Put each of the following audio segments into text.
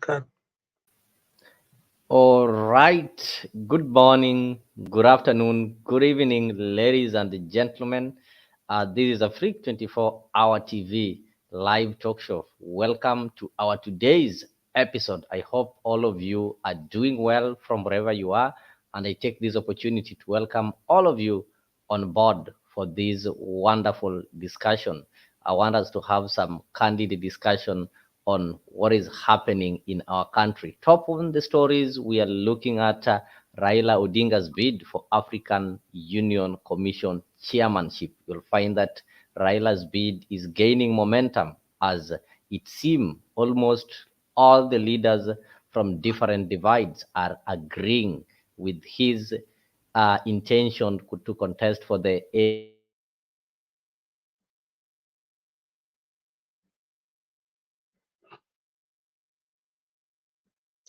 Cut. All right. Good morning, good afternoon, good evening, ladies and gentlemen. This is a Freak 24-hour TV live talk show. Welcome to our today's episode. I hope all of you are doing well from wherever you are. And I take this opportunity to welcome all of you on board for this wonderful discussion. I want us to have some candid discussion on what is happening in our country. Top of the stories, we are looking at Raila Odinga's bid for African Union Commission chairmanship. You'll find that Raila's bid is gaining momentum as it seems almost all the leaders from different divides are agreeing with his intention to contest for the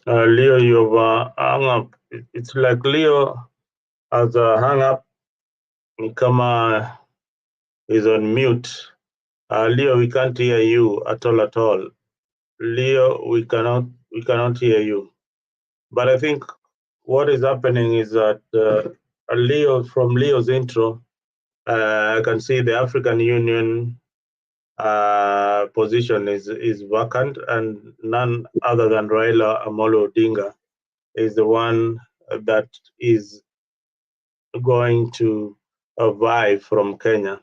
Leo, you've hung up. It's like Leo has hung up. Kama is on mute. Leo, we can't hear you at all. At all. Leo, we cannot hear you. But I think what is happening is that Leo, from Leo's intro, I can see the African Union position is vacant, and none other than Raila Amolo Odinga is the one that is going to vie from Kenya.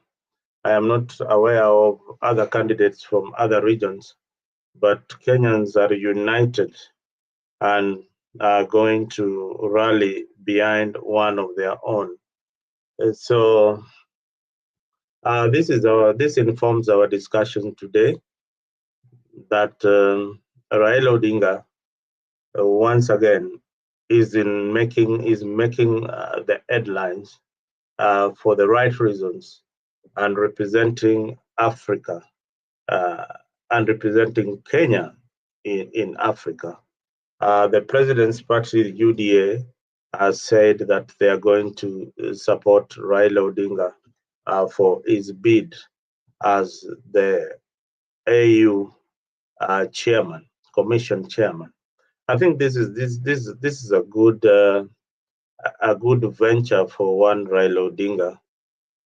I am not aware of other candidates from other regions, but Kenyans are united and are going to rally behind one of their own. So this informs our discussion today that Raila Odinga once again is making the headlines for the right reasons and representing Africa uh, and representing Kenya in Africa. The president's party, UDA, has said that they are going to support Raila Odinga for his bid as the AU chairman, commission chairman. I think this is a good venture for one Raila Odinga,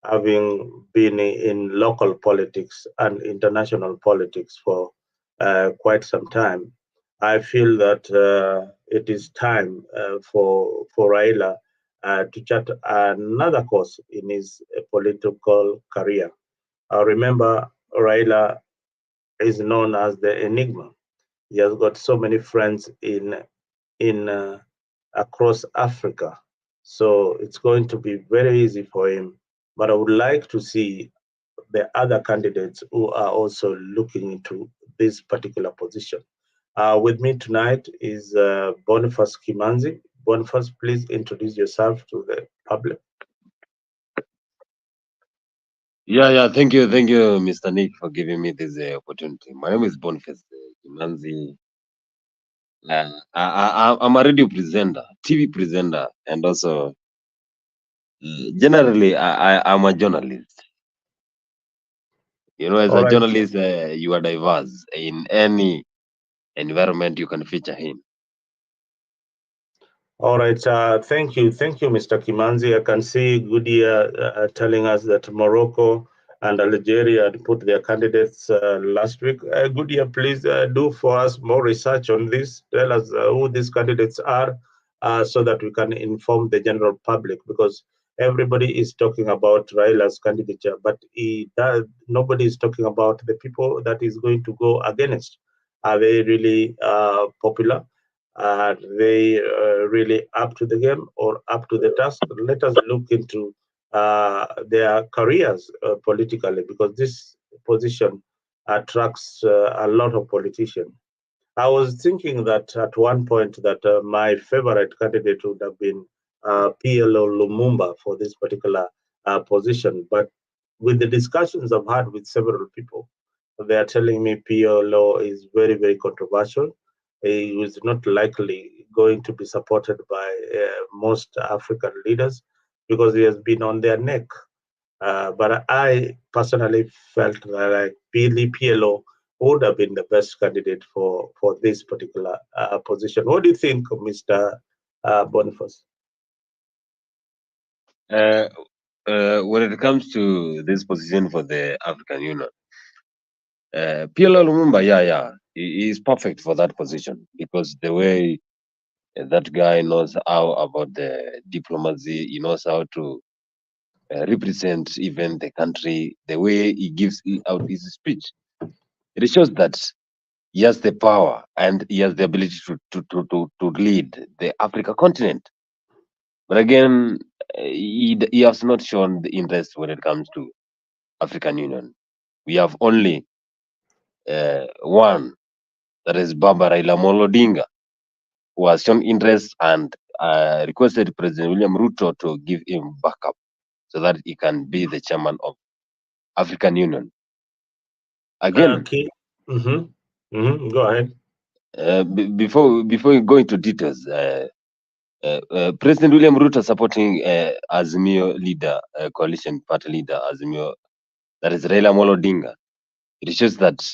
having been in local politics and international politics for quite some time. I feel that it is time for Raila to chart another course in his political career. Remember, Raila is known as the Enigma. He has got so many friends in across Africa, so it's going to be very easy for him. But I would like to see the other candidates who are also looking into this particular position. With me tonight is Boniface Kimanzi. Boniface, please introduce yourself to the public. Yeah. Thank you, Mr. Nick, for giving me this opportunity. My name is Boniface Kimanzi. I'm a radio presenter, TV presenter, and also generally I'm a journalist. You know, as All a right. journalist, you are diverse in any environment you can feature in. All right. Thank you, Mr. Kimanzi. I can see Goodia telling us that Morocco and Algeria had put their candidates last week. Goodia, please do for us more research on this. Tell us who these candidates are, so that we can inform the general public, because everybody is talking about Raila's candidature, but nobody is talking about the people that is going to go against. Are they really popular? Are they really up to the game or up to the task? Let us look into their careers politically, because this position attracts a lot of politicians. I was thinking that at one point that my favorite candidate would have been PLO Lumumba for this particular position, but with the discussions I've had with several people, they are telling me PLO is very, very controversial. He was not likely going to be supported by most African leaders because he has been on their neck. But I personally felt that like Billy PLO would have been the best candidate for this particular position. What do you think, Mr. Boniface? When it comes to this position for the African Union, PLO Lumumba, he is perfect for that position because the way that guy knows how about the diplomacy, he knows how to represent even the country, the way he gives out his speech. It shows that he has the power and he has the ability to lead the Africa continent. But again, he has not shown the interest when it comes to African Union. We have only one, that is Baba Raila Odinga, who has shown interest and requested President William Ruto to give him backup so that he can be the chairman of African Union. Again, Okay. Go ahead. before we go into details, President William Ruto supporting Azimio leader, coalition party leader Azimio, that is Raila Odinga. It shows that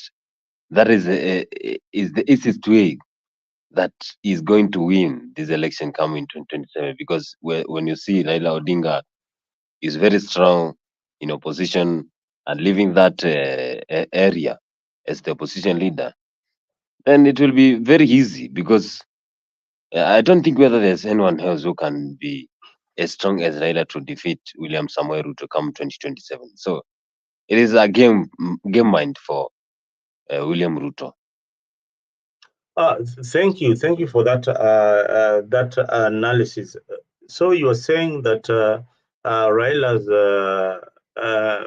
that is the easiest way that is going to win this election coming 2027, because when you see Raila Odinga is very strong in opposition and leaving that area as the opposition leader, then it will be very easy, because I don't think whether there's anyone else who can be as strong as Raila to defeat William Samoei Ruto come 2027. So it is a game mind for William Ruto. Thank you for that analysis. So you are saying that Raila's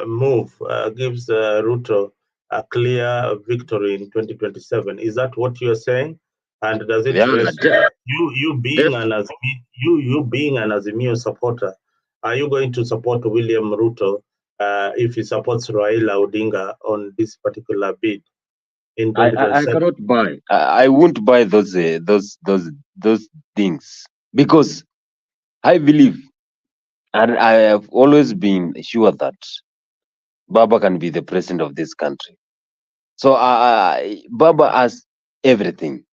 move gives Ruto a clear victory in 2027. Is that what you are saying? And does it rest you being an Azimio supporter? Are you going to support William Ruto if he supports Raila Odinga on this particular bid? I cannot buy. I won't buy those things, because I believe, and I have always been sure that Baba can be the president of this country. So Baba has everything.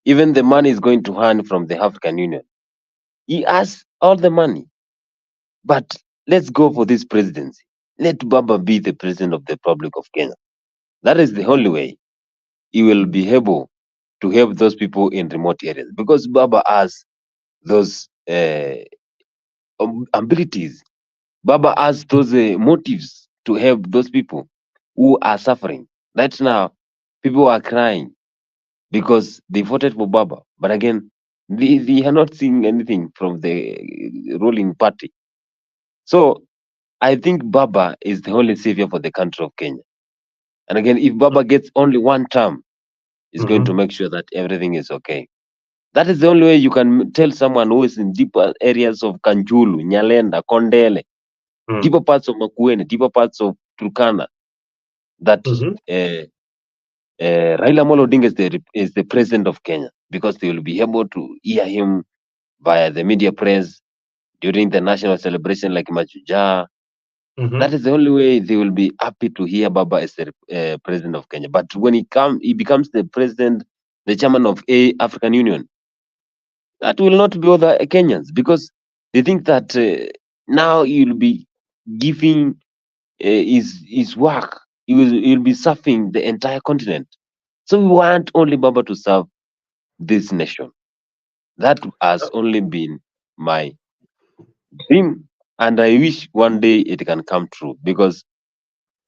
Even the money is going to earn from the African Union. He has all the money. But let's go for this presidency. Let Baba be the president of the Republic of Kenya. That is the only way he will be able to help those people in remote areas, because Baba has those abilities. Baba has those motives to help those people who are suffering. Right now, people are crying because they voted for Baba, but again, they are not seeing anything from the ruling party. So I think Baba is the only savior for the country of Kenya. And again, if Baba gets only one term, he's going to make sure that everything is okay. That is the only way you can tell someone who is in deeper areas of Kanjulu, Nyalenda, Kondele, deeper parts of Makueni, deeper parts of Turkana, that Raila Odinga is the president of Kenya, because they will be able to hear him via the media press during the national celebration like Mashujaa. That is the only way they will be happy to hear Baba as the president of Kenya. But when he becomes the president, the chairman of African Union, that will not be other Kenyans, because they think that now he'll be giving his work. He'll be serving the entire continent. So we want only Baba to serve this nation. That has only been my dream, and I wish one day it can come true, because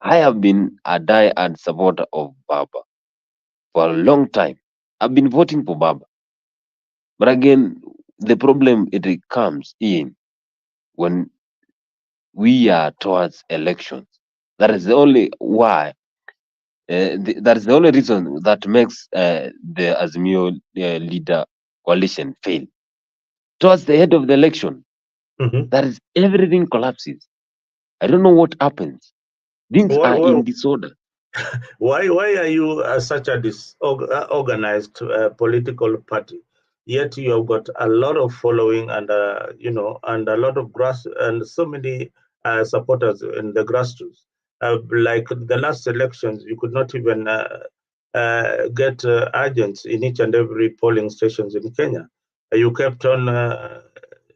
I have been a die-hard supporter of Baba for a long time. I've been voting for Baba. But again, the problem it comes in when we are towards elections. That is the only why. That is the only reason that makes the Azimio leader coalition fail. Towards the end of the election, that is everything collapses. I don't know what happens. Things are in disorder. Why are you such a disorganized political party? Yet you have got a lot of following and and a lot of and so many supporters in the grassroots. Like the last elections, you could not even get agents in each and every polling stations in Kenya. You kept on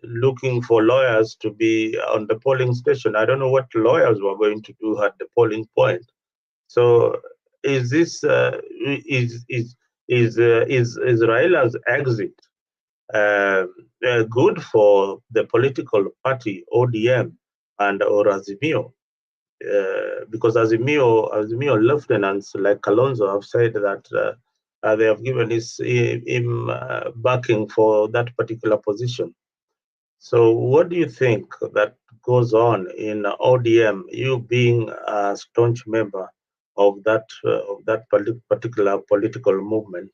looking for lawyers to be on the polling station. I don't know what lawyers were going to do at the polling point. So, is this is Raila's exit good for the political party ODM and or Azimio? Because Azimio lieutenants like Kalonzo have said that they have given him backing for that particular position. So, what do you think that goes on in ODM? You being a staunch member of that particular political movement.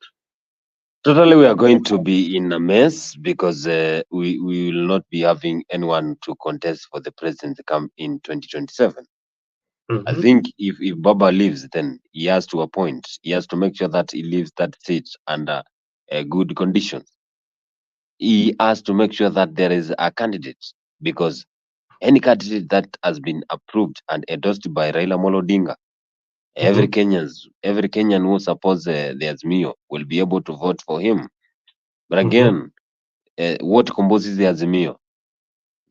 Totally, we are going to be in a mess because we will not be having anyone to contest for the presidency come in 2027. I think if Baba leaves, then he has to appoint. He has to make sure that he leaves that seat under good conditions. He has to make sure that there is a candidate, because any candidate that has been approved and endorsed by Raila Odinga, every Kenyan who supports the Azimio will be able to vote for him. But again, what composes the Azimio?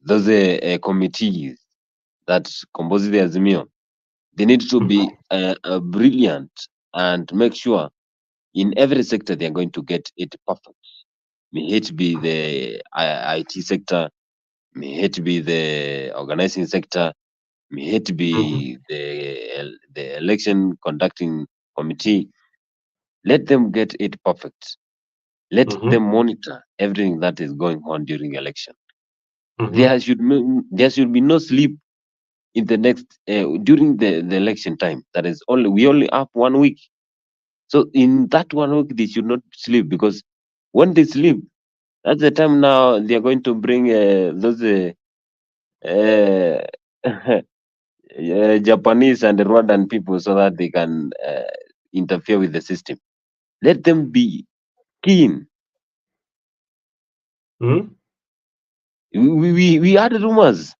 Those committees that composes the Azimio, they need to be brilliant and make sure in every sector they are going to get it perfect. May it be the IT sector, may it be the organizing sector, may it be the election conducting committee. Let them get it perfect. Let them monitor everything that is going on during election. There should be no sleep in the next during the election time. That is we only have 1 week. So in that 1 week they should not sleep, because when they sleep, that's the time now they are going to bring those Japanese and Rwandan people so that they can interfere with the system. Let them be keen. We had rumors.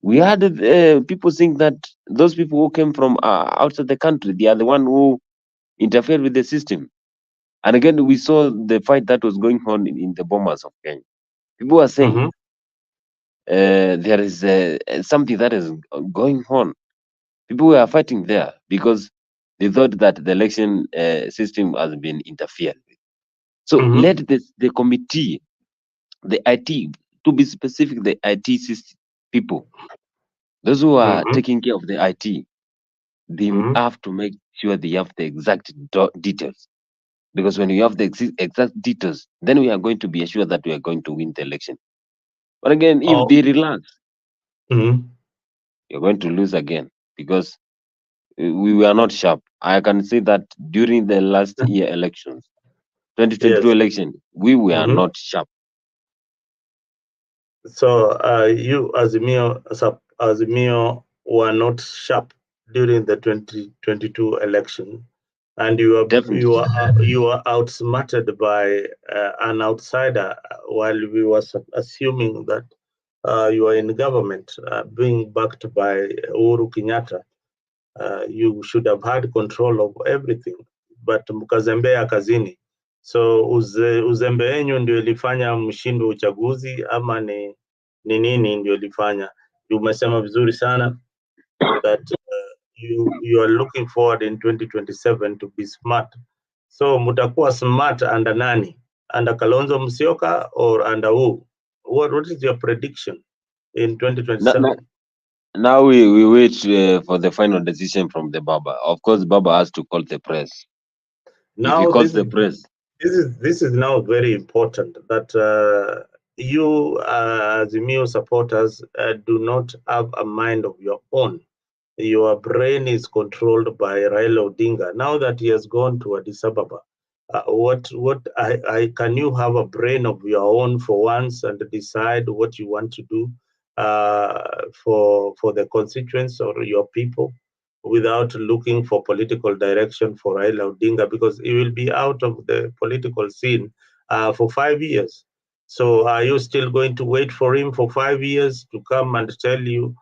We had people saying that those people who came from outside the country, they are the one who interfered with the system. And again, we saw the fight that was going on in the bombers of Kenya. People are saying there is something that is going on. People were fighting there because they thought that the election system has been interfered with. So let the committee, the IT, to be specific, the IT system people, those who are taking care of the IT, they have to make sure they have the exact details. Because when you have the exact details, then we are going to be assured that we are going to win the election. But again, if they relax, you're going to lose again, because we were not sharp. I can say that during the last year elections, 2022 election, we were not sharp. So you, Azimio, were not sharp during the 2022 election, and you are outsmarted by an outsider, while we were assuming that you are in government, being backed by Uhuru Kenyatta. You should have had control of everything, but mkazembea kazini. So uzembe wenyu ndio ilifanya mshindwe uchaguzi, ama ni nini ndio ilifanya? Umesema vizuri sana that you are looking forward in 2027 to be smart. So mutakuwa smart under nani? Under Kalonzo Musyoka or under who? What is your prediction in 2027? Now we wait for the final decision from the Baba. Of course, Baba has to call the press. Now, if he calls the press, this is now very important that you, Azimio supporters, do not have a mind of your own. Your brain is controlled by Raila Odinga. Now that he has gone to Addis Ababa, can you have a brain of your own for once and decide what you want to do for the constituents or your people, without looking for political direction for Raila Odinga, because he will be out of the political scene for 5 years. So are you still going to wait for him for 5 years to come and tell you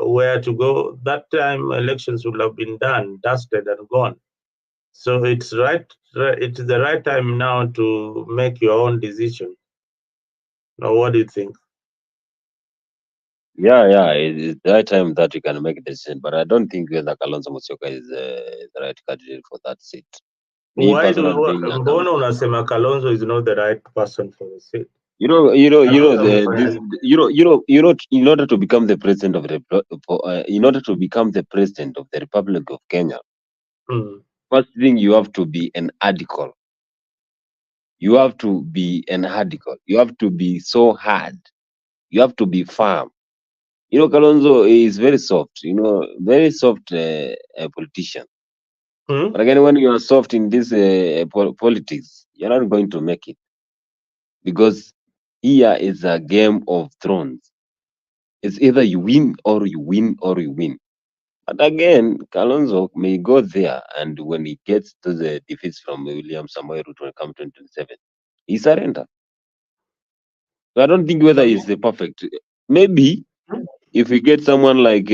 where to go? That time elections will have been done, dusted, and gone. So it's right. It's the right time now to make your own decision. Now, what do you think? Yeah, it's the right time that you can make a decision. But I don't think whether Kalonzo Musyoka is the right candidate for that seat. Me Why personally being a Mbona unasema Kalonzo is not the right person for the seat? in order to become the president of the in order to become the president of the Republic of Kenya, first thing you have to be an article. You have to be an article. You have to be so hard. You have to be firm. Kalonzo is very soft. Very soft politician. But again, when you are soft in this politics, you're not going to make it, because here is a game of thrones. It's either you win or you win or you win. But again, Kalonzo may go there, and when he gets to the defeats from William Samoei Ruto when it comes to 2027, he surrender. So I don't think whether he's the perfect. Maybe if we get someone like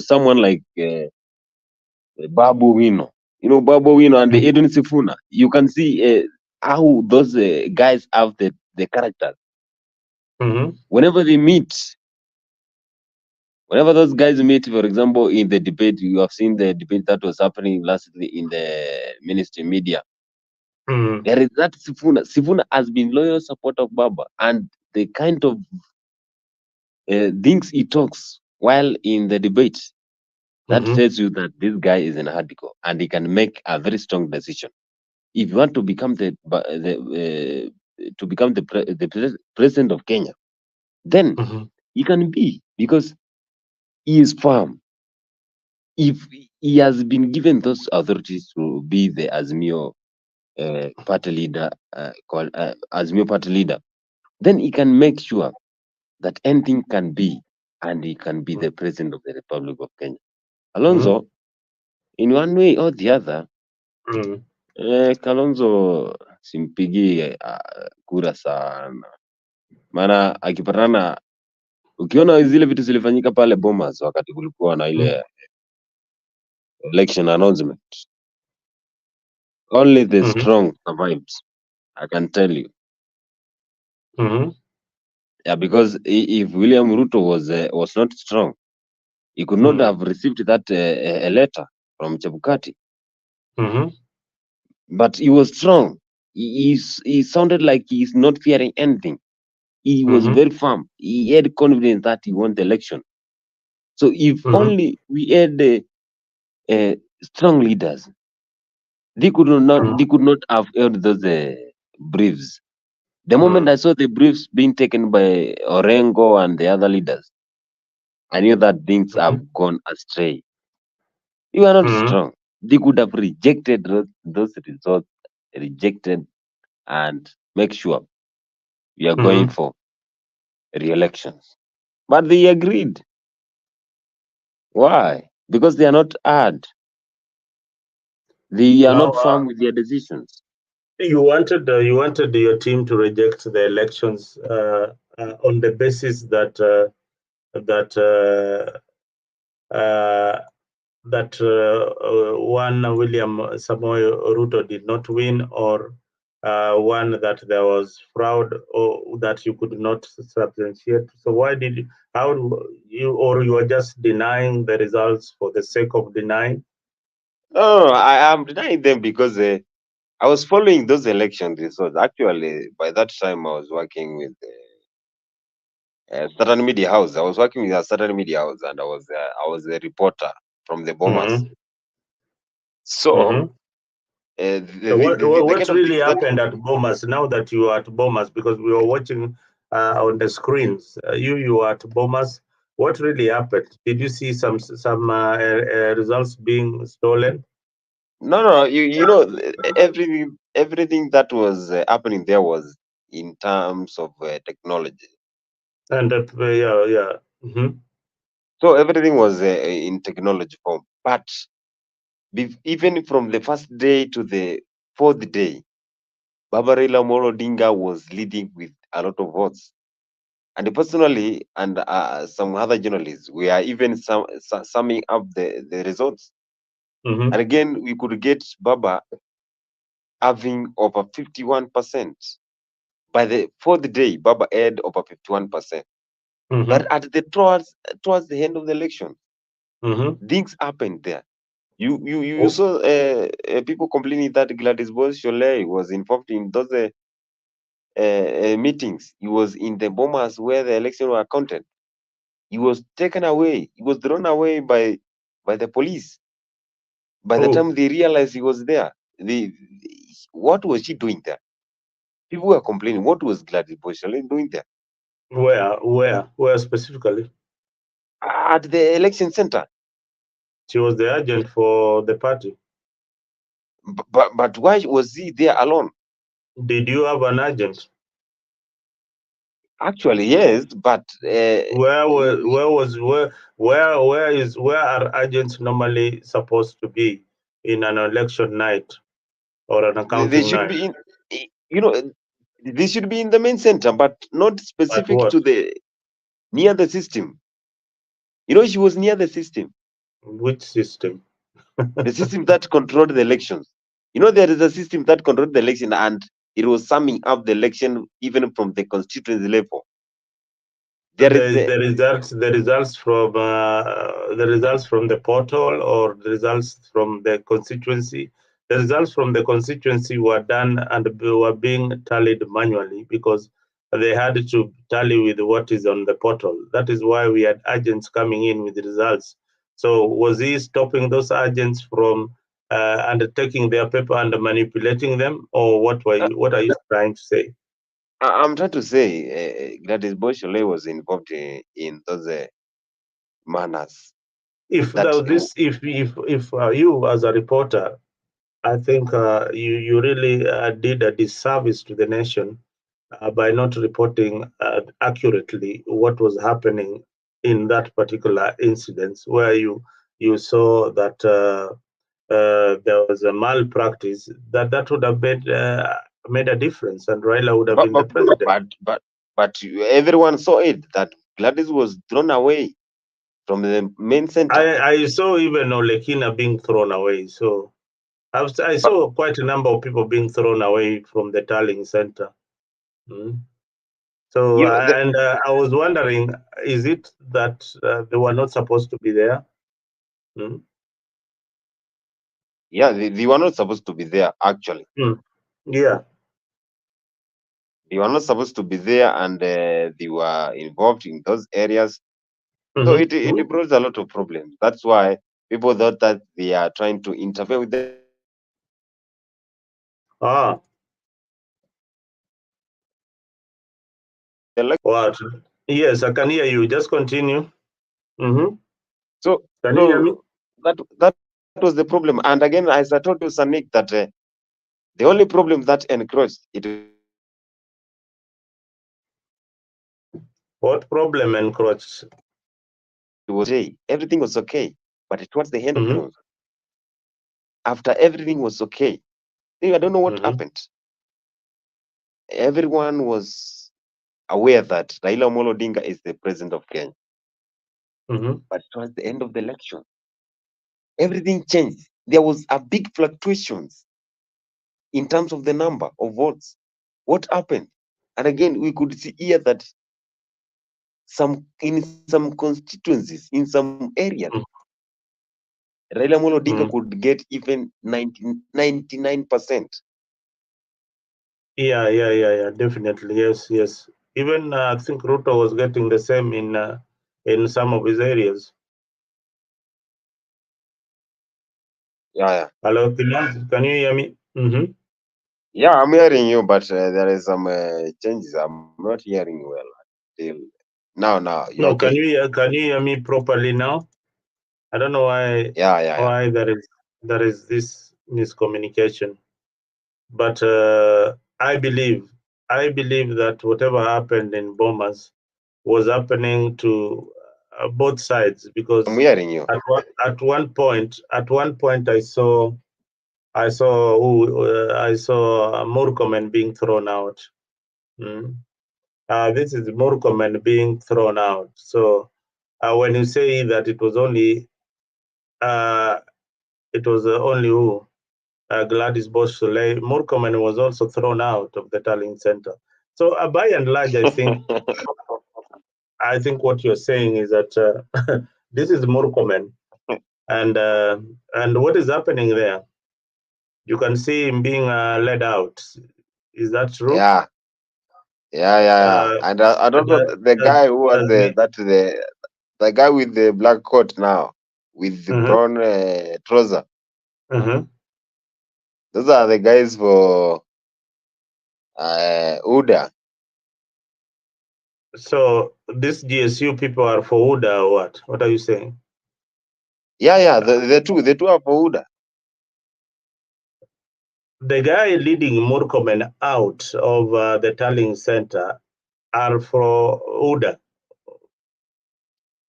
someone like Babu Wino, Babu Wino and the Edwin Sifuna, you can see how those guys have the character. Whenever they meet, whenever those guys meet, for example, in the debate, you have seen the debate that was happening lastly in the ministry media. There is that Sifuna. Sifuna has been loyal support of Baba, and the kind of things he talks while in the debate, that tells you that this guy is an hardcore and he can make a very strong decision. If you want to become the president of Kenya, then he can be, because he is firm. If he has been given those authorities to be the Azimio party leader, Azimio party leader, then he can make sure that anything can be, and he can be the president of the Republic of Kenya. Kalonzo, in one way or the other, Kalonzo simpigi kura sana, maana akipatana, ukiona zile vitu zilifanyika pale Bomas wakati kulikuwa na ile election announcement, only the strong survives, I can tell you. Yeah, because if William Ruto was not strong, he could not have received that a letter from Chebukati. But he was strong. He sounded like he's not fearing anything. He was very firm. He had confidence that he won the election. So if only we had strong leaders, they could not have held those briefs. The moment I saw the briefs being taken by Orengo and the other leaders, I knew that things have gone astray. You are not strong. They could have rejected those results, rejected, and make sure we are going for re-elections. But they agreed. Why? Because they are not hard. They are not firm with their decisions. You wanted your team to reject the elections on the basis that one William Samoei Ruto did not win, or one that there was fraud, or that you could not substantiate. So why did you, you are just denying the results for the sake of denying? No, I am denying them because I was following those election results. Actually, by that time, I was working with a certain media house. I was working with a certain media house, and I was a reporter from the Bomas. So, So what really happened at Bomas now that you are at Bomas? Because we were watching on the screens. You were at Bomas. What really happened? Did you see some results being stolen? No. Everything that was happening there was in terms of technology. And yeah. So everything was in technology form. But even from the first day to the fourth day, Baba Raila Odinga was leading with a lot of votes. And personally, and some other journalists, we are even summing up the results. And again, we could get Baba having over 51%. By the fourth day, Baba had over 51%. But at the towards the end of the election, things happened there. You saw people complaining that Gladys Boshole was involved in those meetings. He was in the bombers where the election were counted. He was taken away. He was thrown away by the police. By the time they realized he was there, what was she doing there? People were complaining. What was Gladys Boshole doing there? Where specifically? At the election center. She was the agent for the party. But why was he there alone? Did you have an agent? Actually, yes, but where are agents normally supposed to be in an election night or an accounting they should night? be in, they should be in the main center, but not specific to the near the system. She was near the system. Which system? The system that controlled the elections. There is a system that controlled the election, and it was summing up the election even from the constituency level. The results from the portal, or the results from the constituency. The results from the constituency were done and were being tallied manually because they had to tally with what is on the portal. That is why we had agents coming in with the results. So was he stopping those agents from undertaking their paper and manipulating them, or what are you trying to say? I'm trying to say Gladys Boshole was involved in those manners. If you as a reporter, I think you really did a disservice to the nation by not reporting accurately what was happening in that particular incident, where you saw that there was a malpractice that would have made a difference, and Raila would have been the president. But everyone saw it that Gladys was thrown away from the main center. I saw even Olekina being thrown away. So I saw quite a number of people being thrown away from the tallying center. So, I was wondering, is it that they were not supposed to be there? Yeah, they were not supposed to be there, actually. Yeah. They were not supposed to be there, and they were involved in those areas. So it brought a lot of problems. That's why people thought that they are trying to interfere with the What? Yes, I can hear you. Just continue. So, can you hear me? That was the problem. And again, as I told you, Sanik, that the only problem that encroached it. What problem encroached? It was everything was okay, but towards the end of the month, after everything was okay, I don't know what happened. Everyone was aware that Raila Odinga is the president of Kenya. But towards the end of the election, everything changed. There was a big fluctuations in terms of the number of votes. What happened? And again, we could see here that in some constituencies, in some areas, Raila Odinga could get even 99%. Yeah, definitely. Yes. Even I think Ruto was getting the same in some of his areas. Yeah. Hello, can you hear me? Yeah, I'm hearing you, but there is some changes. I'm not hearing well till now. No, okay. Can you hear me properly now? I don't know why. Yeah. Why there is this miscommunication, but I believe that whatever happened in Bomas was happening to both sides, because I'm hearing you. At one point I saw Murkomen being thrown out. This is Murkomen being thrown out. So when you say that it was only it was only who Gladys Bosch Soleil. Murkomen was also thrown out of the tallying center. So by and large, I think what you're saying is that this is Murkomen, and what is happening there? You can see him being led out. Is that true? Yeah, Uh, and also does, the does, guy who was does me, the guy with the black coat now with the uh-huh, brown trouser. uh-huh. Those are the guys for Uda. So these GSU people are for UDA or what? What are you saying? Yeah, the two are for Uda. The guy leading Murkomen out of the tallying center are for UDA.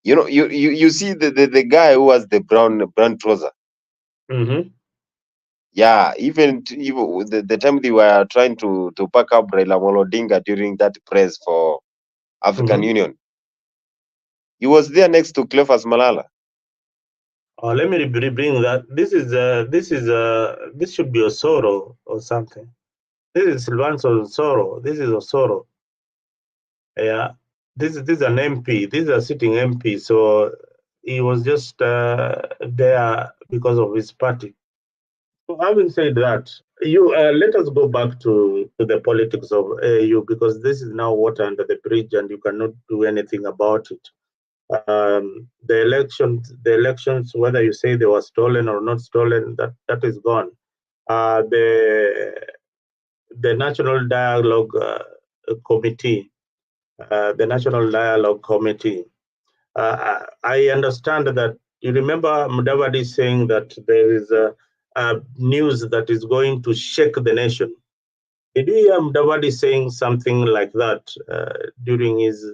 You know, you see the guy who has the brown trouser. Mm-hmm. Yeah, even with the time they were trying to pack up Raila Odinga during that press for African Mm-hmm. Union, he was there next to Cleophas Malala. Let me bring that. This should be Osoro or something. This is Silvanso Osoro. This is Osoro. Yeah. This is an MP. This is a sitting MP. So he was just there because of his party. So having said that, you let us go back to the politics of AU because this is now water under the bridge and you cannot do anything about it. The elections, whether you say they were stolen or not stolen, that is gone. The National Dialogue Committee, the National Dialogue Committee. I understand that you remember Mudavadi saying that there is a news that is going to shake the nation. Did you hear Mudavadi saying something like that during his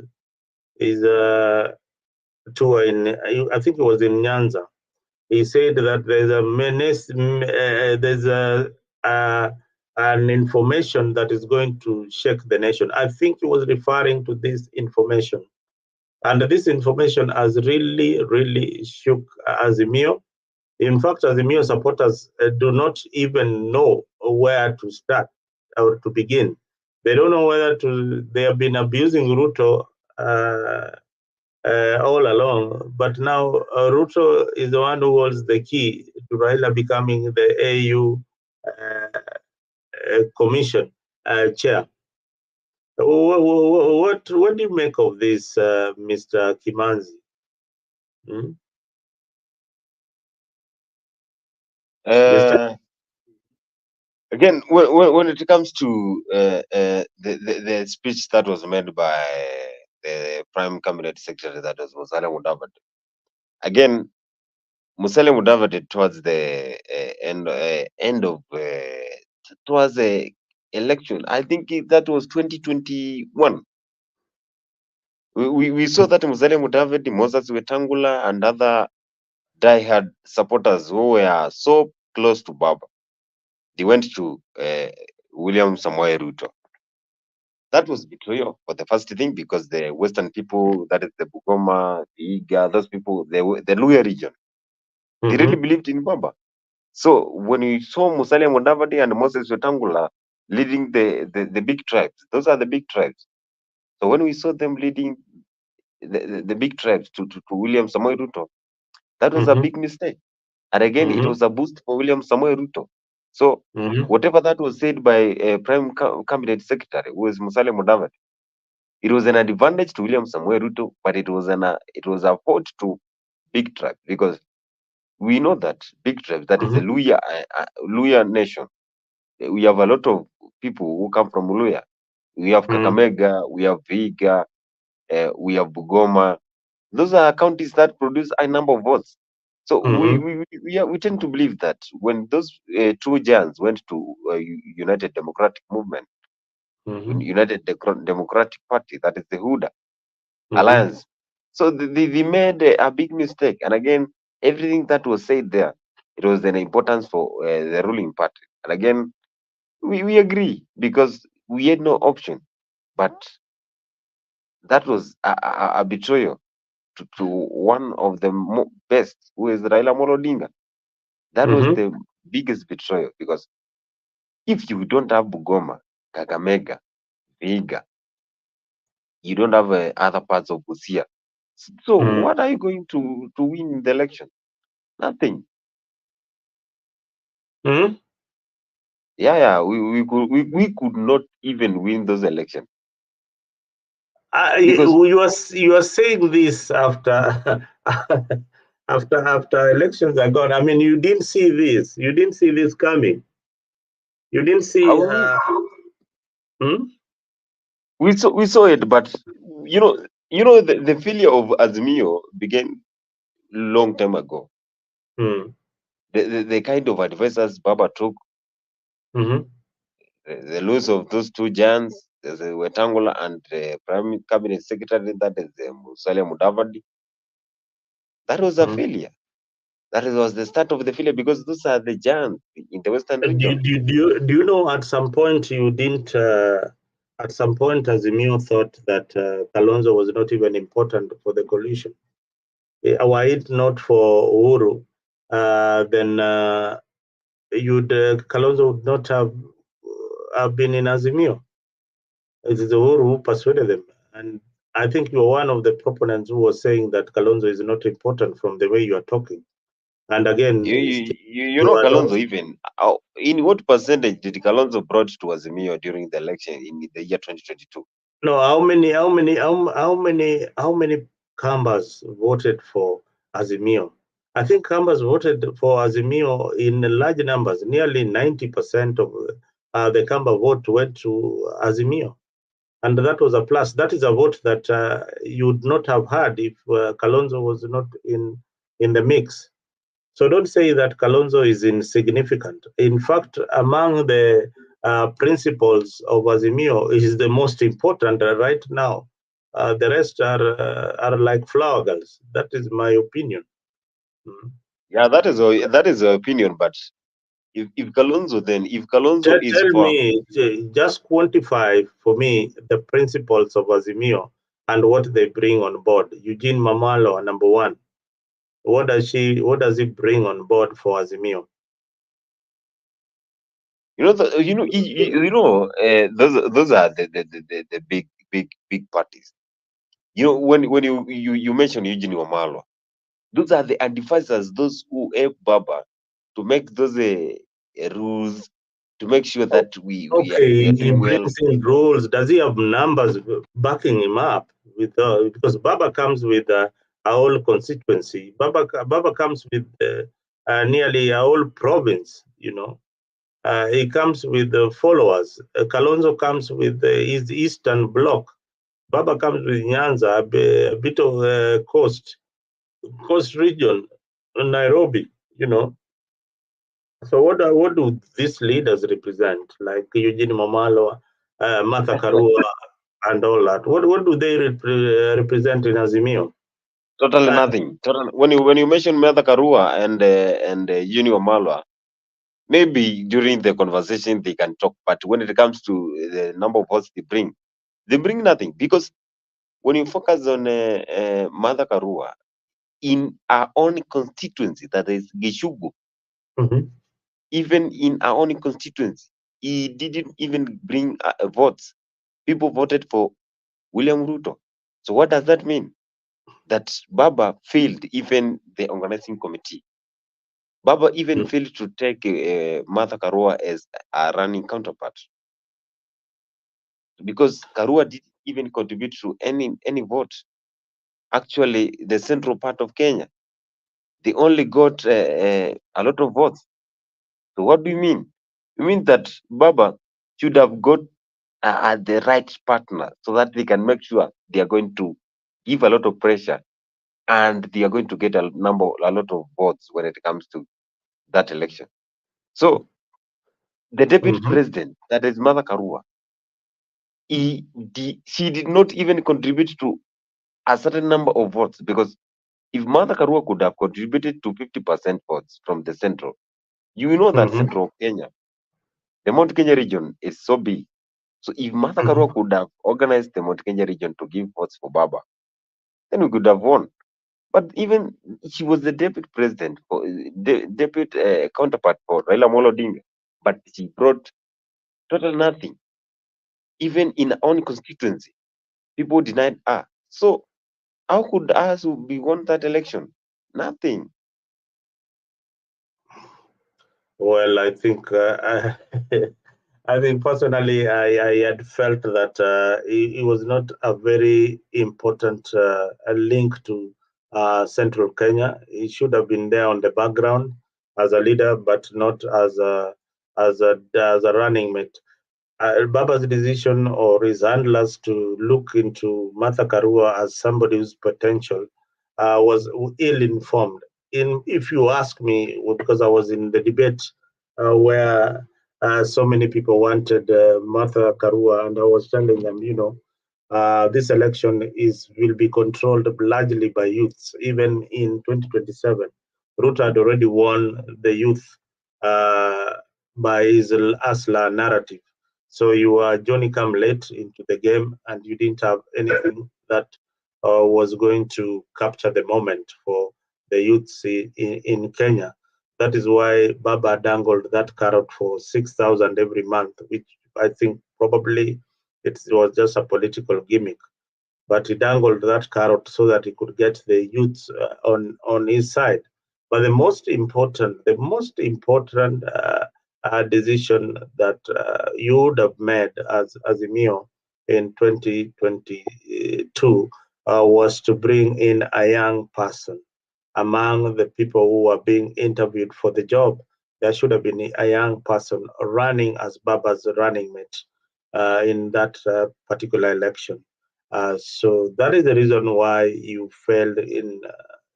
tour in? I think it was in Nyanza. He said that there's a menace, there's an information that is going to shake the nation. I think he was referring to this information. And this information has really, really shook Azimio. In fact, Azimio supporters do not even know where to start or to begin. They don't know whether to, they have been abusing Ruto all along, but now Ruto is the one who holds the key to Raila becoming the AU commission chair. What do you make of this, Mr. Kimanzi? Hmm? Mr. Uh, Again, when it comes to the speech that was made by the Prime Cabinet Secretary, that was Musalia Mudavadi. Again, Musalia Mudavadi towards the end of towards the election. I think that was 2021. We saw that Musalia Mudavadi, Moses Wetangula, and other diehard supporters who were so close to Baba, they went to William Samoei Ruto. That was betrayal for the first thing because the Western people, that is the Bugoma, the Iga, those people, the Luya region, they really believed in Baba. So when we saw Musalia Mudavadi and Moses Wetangula leading the big tribes, those are the big tribes. So when we saw them leading the big tribes to William Samoei Ruto, that was a big mistake. And again, it was a boost for William Samoei Ruto. So whatever that was said by Prime Cabinet Secretary, who is Musalia Mudavadi, it was an advantage to William Samoei Ruto, but it was a fault to big tribes because we know that big tribes, that is the Luya nation. We have a lot of people who come from Luya. We have Kakamega, we have Viga, we have Bugoma. Those are counties that produce a number of votes. So we tend to believe that when those two giants went to United Democratic Movement, United Democratic Party, that is the HUDA alliance. So they made a big mistake. And again, everything that was said there, it was an importance for the ruling party. And again, we agree because we had no option. But that was a betrayal to one of the best, who is Raila Odinga. That was the biggest betrayal, because if you don't have Bugoma, Kakamega, Vihiga, you don't have other parts of Busia. So what are you going to win in the election? Nothing. Yeah, we could not even win those elections. Because you are saying this after after elections are gone. I mean, you didn't see this. You didn't see this coming. You didn't see. We saw it, but the failure of Azimio began long time ago. The kind of advisors Baba took, the loss of those two giants, the Wetangula and the Prime Cabinet Secretary, that is Musalia Mudavadi, that was a failure. That was the start of the failure, because those are the giants in the Western region. Do you know, at some point you didn't, at some point Azimio thought that Kalonzo was not even important for the coalition. Were it not for Uhuru, then Kalonzo would not have been in Azimio. It is Uhuru who persuaded them. And I think you're one of the proponents who was saying that Kalonzo is not important from the way you are talking. And again, Kalonzo, even in what percentage did Kalonzo brought to Azimio during the election in the year 2022? No, how many Kambas voted for Azimio? I think Kambas voted for Azimio in large numbers. Nearly 90% of the Kamba vote went to Azimio. And that was a plus. That is a vote that you would not have had if Kalonzo was not in the mix. So don't say that Kalonzo is insignificant. In fact, among the principles of Azimio, is the most important right now. The rest are like flower girls. That is my opinion. Yeah, that is your opinion. But if Kalonzo is Tell for me, just quantify for me the principles of Azimio and what they bring on board. Eugene Mamalo, number one. What does he bring on board for Azimio? those are the big parties. When you mention Eugene Wamalo, those are the advisors, those who help Baba to make those rules, to make sure that we are he doing well. brings in rules. Does he have numbers backing him up? With because Baba comes with a whole constituency. Baba comes with nearly a whole province. He comes with followers. Kalonzo comes with his eastern bloc. Baba comes with Nyanza, a bit of coast region, Nairobi. So what do these leaders represent, like Eugene Momalo, Martha Karua, and all that? What do they represent in Azimio? Totally nothing. When you mention Martha Karua and Eugene Wamalwa, maybe during the conversation they can talk, but when it comes to the number of votes they bring nothing. Because when you focus on Martha Karua in our own constituency, that is Gishugu, even in our own constituency, he didn't even bring votes. People voted for William Ruto. So what does that mean? That Baba failed even the organizing committee. Baba even failed to take Martha Karua as a running counterpart, because Karua didn't even contribute to any vote. Actually, the central part of Kenya, they only got a lot of votes. So what do you mean? You mean that Baba should have got the right partner, so that they can make sure they are going to give a lot of pressure and they are going to get a lot of votes when it comes to that election. So the deputy president, that is Martha Karua, she did not even contribute to a certain number of votes, because if Martha Karua could have contributed to 50% votes from the central, you know that central Kenya, the Mount Kenya region is so big. So if Martha Karua could have organized the Mount Kenya region to give votes for Baba, then we could have won. But even she was the deputy president, for, deputy counterpart for Raila Odinga, but she brought total nothing. Even in our own constituency, people denied her. So how could us be won that election? Nothing. Well, I think I think personally, I had felt that it was not a very important link to central Kenya. He should have been there on the background as a leader, but not as a running mate. Baba's decision or his handlers to look into Martha Karua as somebody whose potential was ill-informed. If you ask me, because I was in the debate where so many people wanted Martha Karua, and I was telling them, this election will be controlled largely by youths. Even in 2027, Ruto had already won the youth uh, by his Asla narrative. So you are Johnny come late into the game, and you didn't have anything that was going to capture the moment for the youths in Kenya. That is why Baba dangled that carrot for 6,000 every month, which I think probably it was just a political gimmick. But he dangled that carrot so that he could get the youths on his side. But the most important decision that you would have made as Emio in 2022 was to bring in a young person among the people who were being interviewed for the job. There should have been a young person running as Baba's running mate in that particular election. So that is the reason why you failed in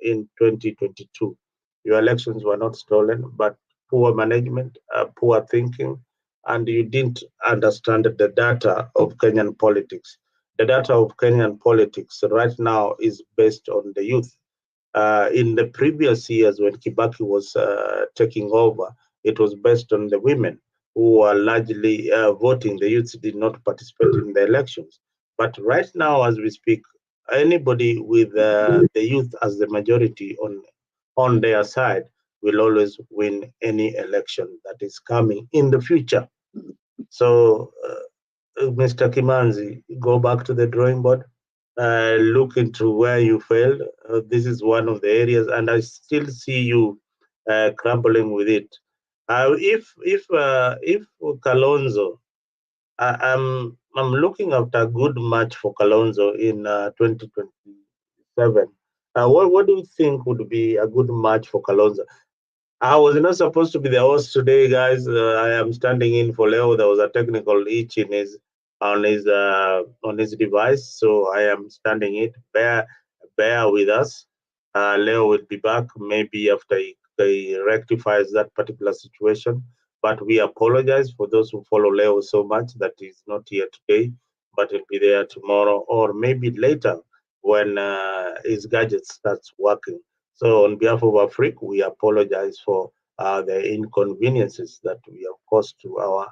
2022. Your elections were not stolen, but poor management, poor thinking, and you didn't understand the data of Kenyan politics. The data of Kenyan politics right now is based on the youth. In the previous years, when Kibaki was taking over, it was based on the women who were largely voting. The youths did not participate in the elections. But right now, as we speak, anybody with the youth as the majority on their side will always win any election that is coming in the future. So, Mr. Kimanzi, go back to the drawing board, look into where you failed. This is one of the areas, and I still see you crumbling with it. If Kalonzo, I'm looking at a good match for Kalonzo in 2027. What do you think would be a good match for Kalonzo? I was not supposed to be the host today, guys. I am standing in for Leo. There was a technical hitch in his on his device, so I am standing it. Bear with us. Leo will be back maybe after he rectifies that particular situation. But we apologize for those who follow Leo so much that he's not here today, but he'll be there tomorrow or maybe later when his gadget starts working. So, on behalf of Afrique, we apologize for the inconveniences that we have caused to our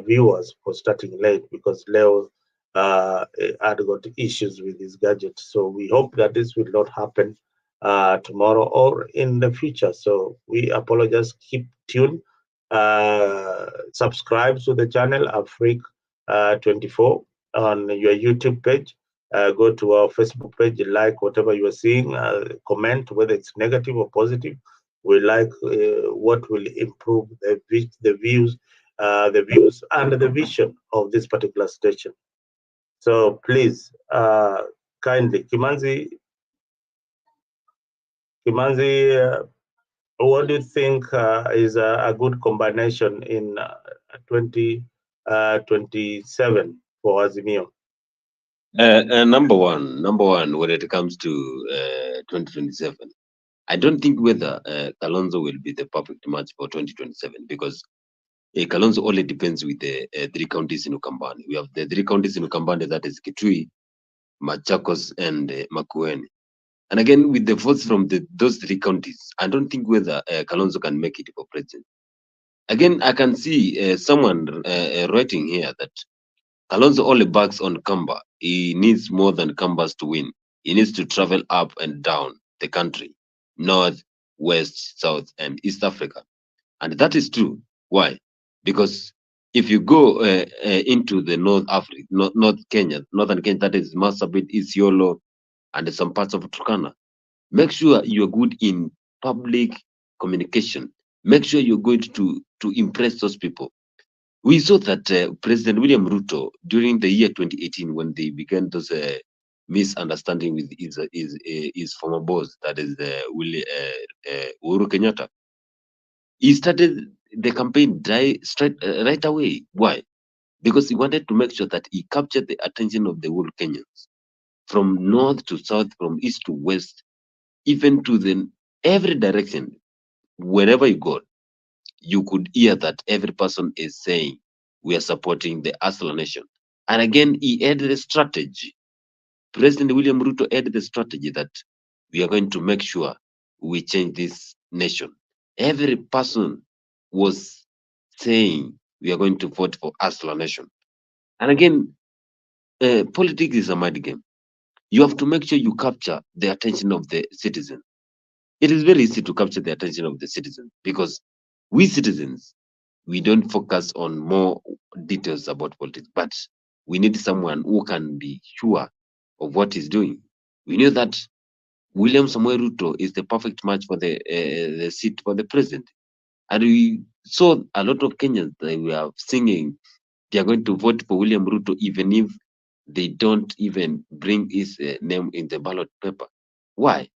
viewers for starting late because Leo had got issues with his gadget. So, we hope that this will not happen tomorrow or in the future. So, we apologize. Keep tuned. Subscribe to the channel Afrique 24 on your YouTube page. Go to our Facebook page, like whatever you are seeing, comment whether it's negative or positive. We like what will improve the views, and the vision of this particular station. So please, kindly, Kimanzi, what do you think is a good combination in 2027 for Azimio? Number one, when it comes to 2027, I don't think whether Kalonzo will be the perfect match for 2027 because Kalonzo only depends with the three counties in Ukambani. We have the three counties in Ukambani, that is Kitui, Machakos, and Makueni. And again, with the votes from those three counties, I don't think whether Kalonzo can make it for president. Again, I can see someone writing here that Kalonzo only backs on Kamba. He needs more than Kambas to win. He needs to travel up and down the country, North, West, South, and East Africa. And that is true. Why? Because if you go into the North Africa, North Kenya, Northern Kenya, that is Marsabit, Isiolo, and some parts of Turkana, make sure you're good in public communication. Make sure you're going to impress those people. We saw that President William Ruto, during the year 2018, when they began those misunderstanding with his former boss, that is Uhuru Kenyatta, he started the campaign right away. Why? Because he wanted to make sure that he captured the attention of the whole Kenyans, from north to south, from east to west, even to the every direction. Wherever you go, you could hear that every person is saying, we are supporting the Asla nation. And again, he had the strategy. President William Ruto had the strategy that we are going to make sure we change this nation. Every person was saying, we are going to vote for Asla nation. And again, politics is a mad game. You have to make sure you capture the attention of the citizen. It is very easy to capture the attention of the citizen because we citizens, we don't focus on more details about politics, but we need someone who can be sure of what he's doing. We know that William Samoei Ruto is the perfect match for the seat for the president. And we saw a lot of Kenyans that we are singing they are going to vote for William Ruto even if they don't even bring his name in the ballot paper. Why?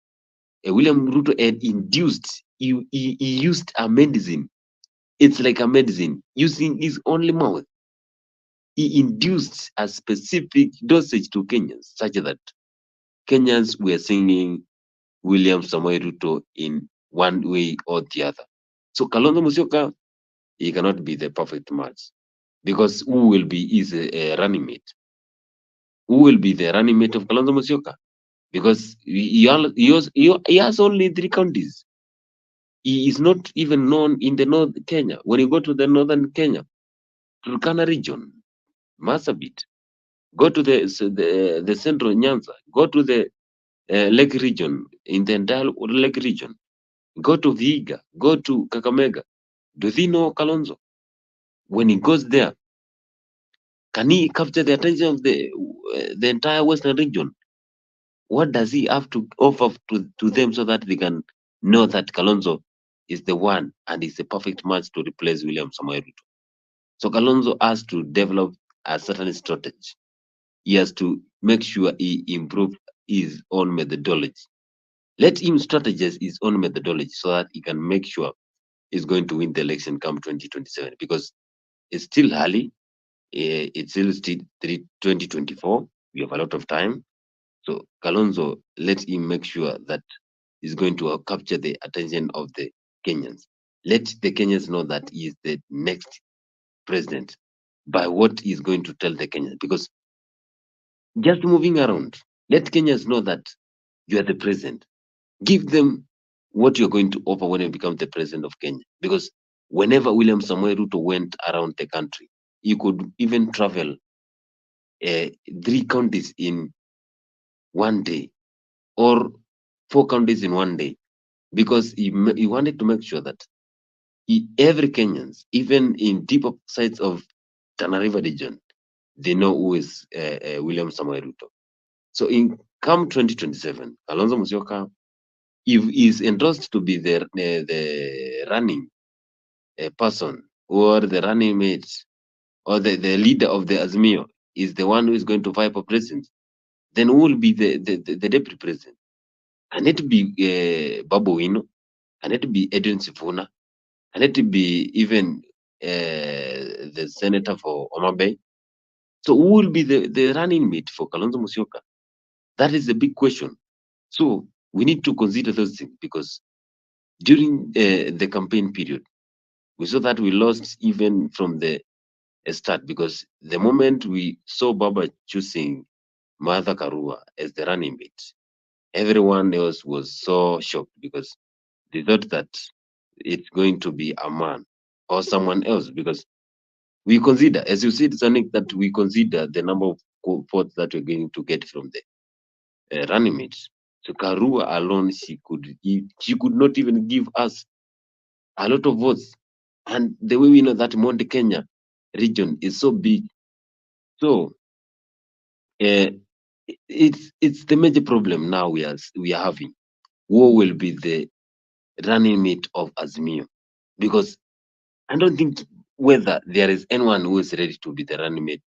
William Ruto had induced, he used a medicine. It's like a medicine using his only mouth. He induced a specific dosage to Kenyans such that Kenyans were singing William Samoei Ruto in one way or the other. So Kalonzo Musyoka, he cannot be the perfect match because who will be his running mate? Who will be the running mate of Kalonzo Musyoka? Because he has only 3 counties. He is not even known in the North Kenya. When you go to the Northern Kenya, Turkana region, Marsabit, go to the central Nyanza, go to the Lake region, in the entire Lake region, go to Vihiga, go to Kakamega. Do they know Kalonzo? When he goes there, can he capture the attention of the entire Western region? What does he have to offer to them so that they can know that Kalonzo is the one and is the perfect match to replace William Samoei Ruto? So Kalonzo has to develop a certain strategy. He has to make sure he improves his own methodology. Let him strategize his own methodology so that he can make sure he's going to win the election come 2027 because it's still early. It's still 2024. We have a lot of time. So Kalonzo, let him make sure that he's going to capture the attention of the Kenyans. Let the Kenyans know that he is the next president by what he's going to tell the Kenyans. Because just moving around, let Kenyans know that you are the president. Give them what you're going to offer when you become the president of Kenya. Because whenever William Samoei Ruto went around the country, he could even travel 3 counties in one day or 4 counties in one day because he wanted to make sure that every Kenyans, even in deeper sides of Tana River region, they know who is William Samoei Ruto. So in come 2027, Kalonzo Musyoka, if is endorsed to be the running person or the running mate or the leader of the Azimio is the one who is going to fight for president, then who will be the deputy president? Can it be Babu Wino? Can it be Edwin Sifuna? Can it be even the senator for Homa Bay? So who will be the running mate for Kalonzo Musyoka? That is the big question. So we need to consider those things because during the campaign period, we saw that we lost even from the start because the moment we saw Baba choosing Martha Karua as the running mate, everyone else was so shocked because they thought that it's going to be a man or someone else because we consider, as you said, Sanik, that we consider the number of votes that we're going to get from the running mates. So Karua alone, she could not even give us a lot of votes. And the way we know that Mount Kenya region is so big, so it's the major problem now we are having. Who will be the running mate of Azimio? Because I don't think whether there is anyone who is ready to be the running mate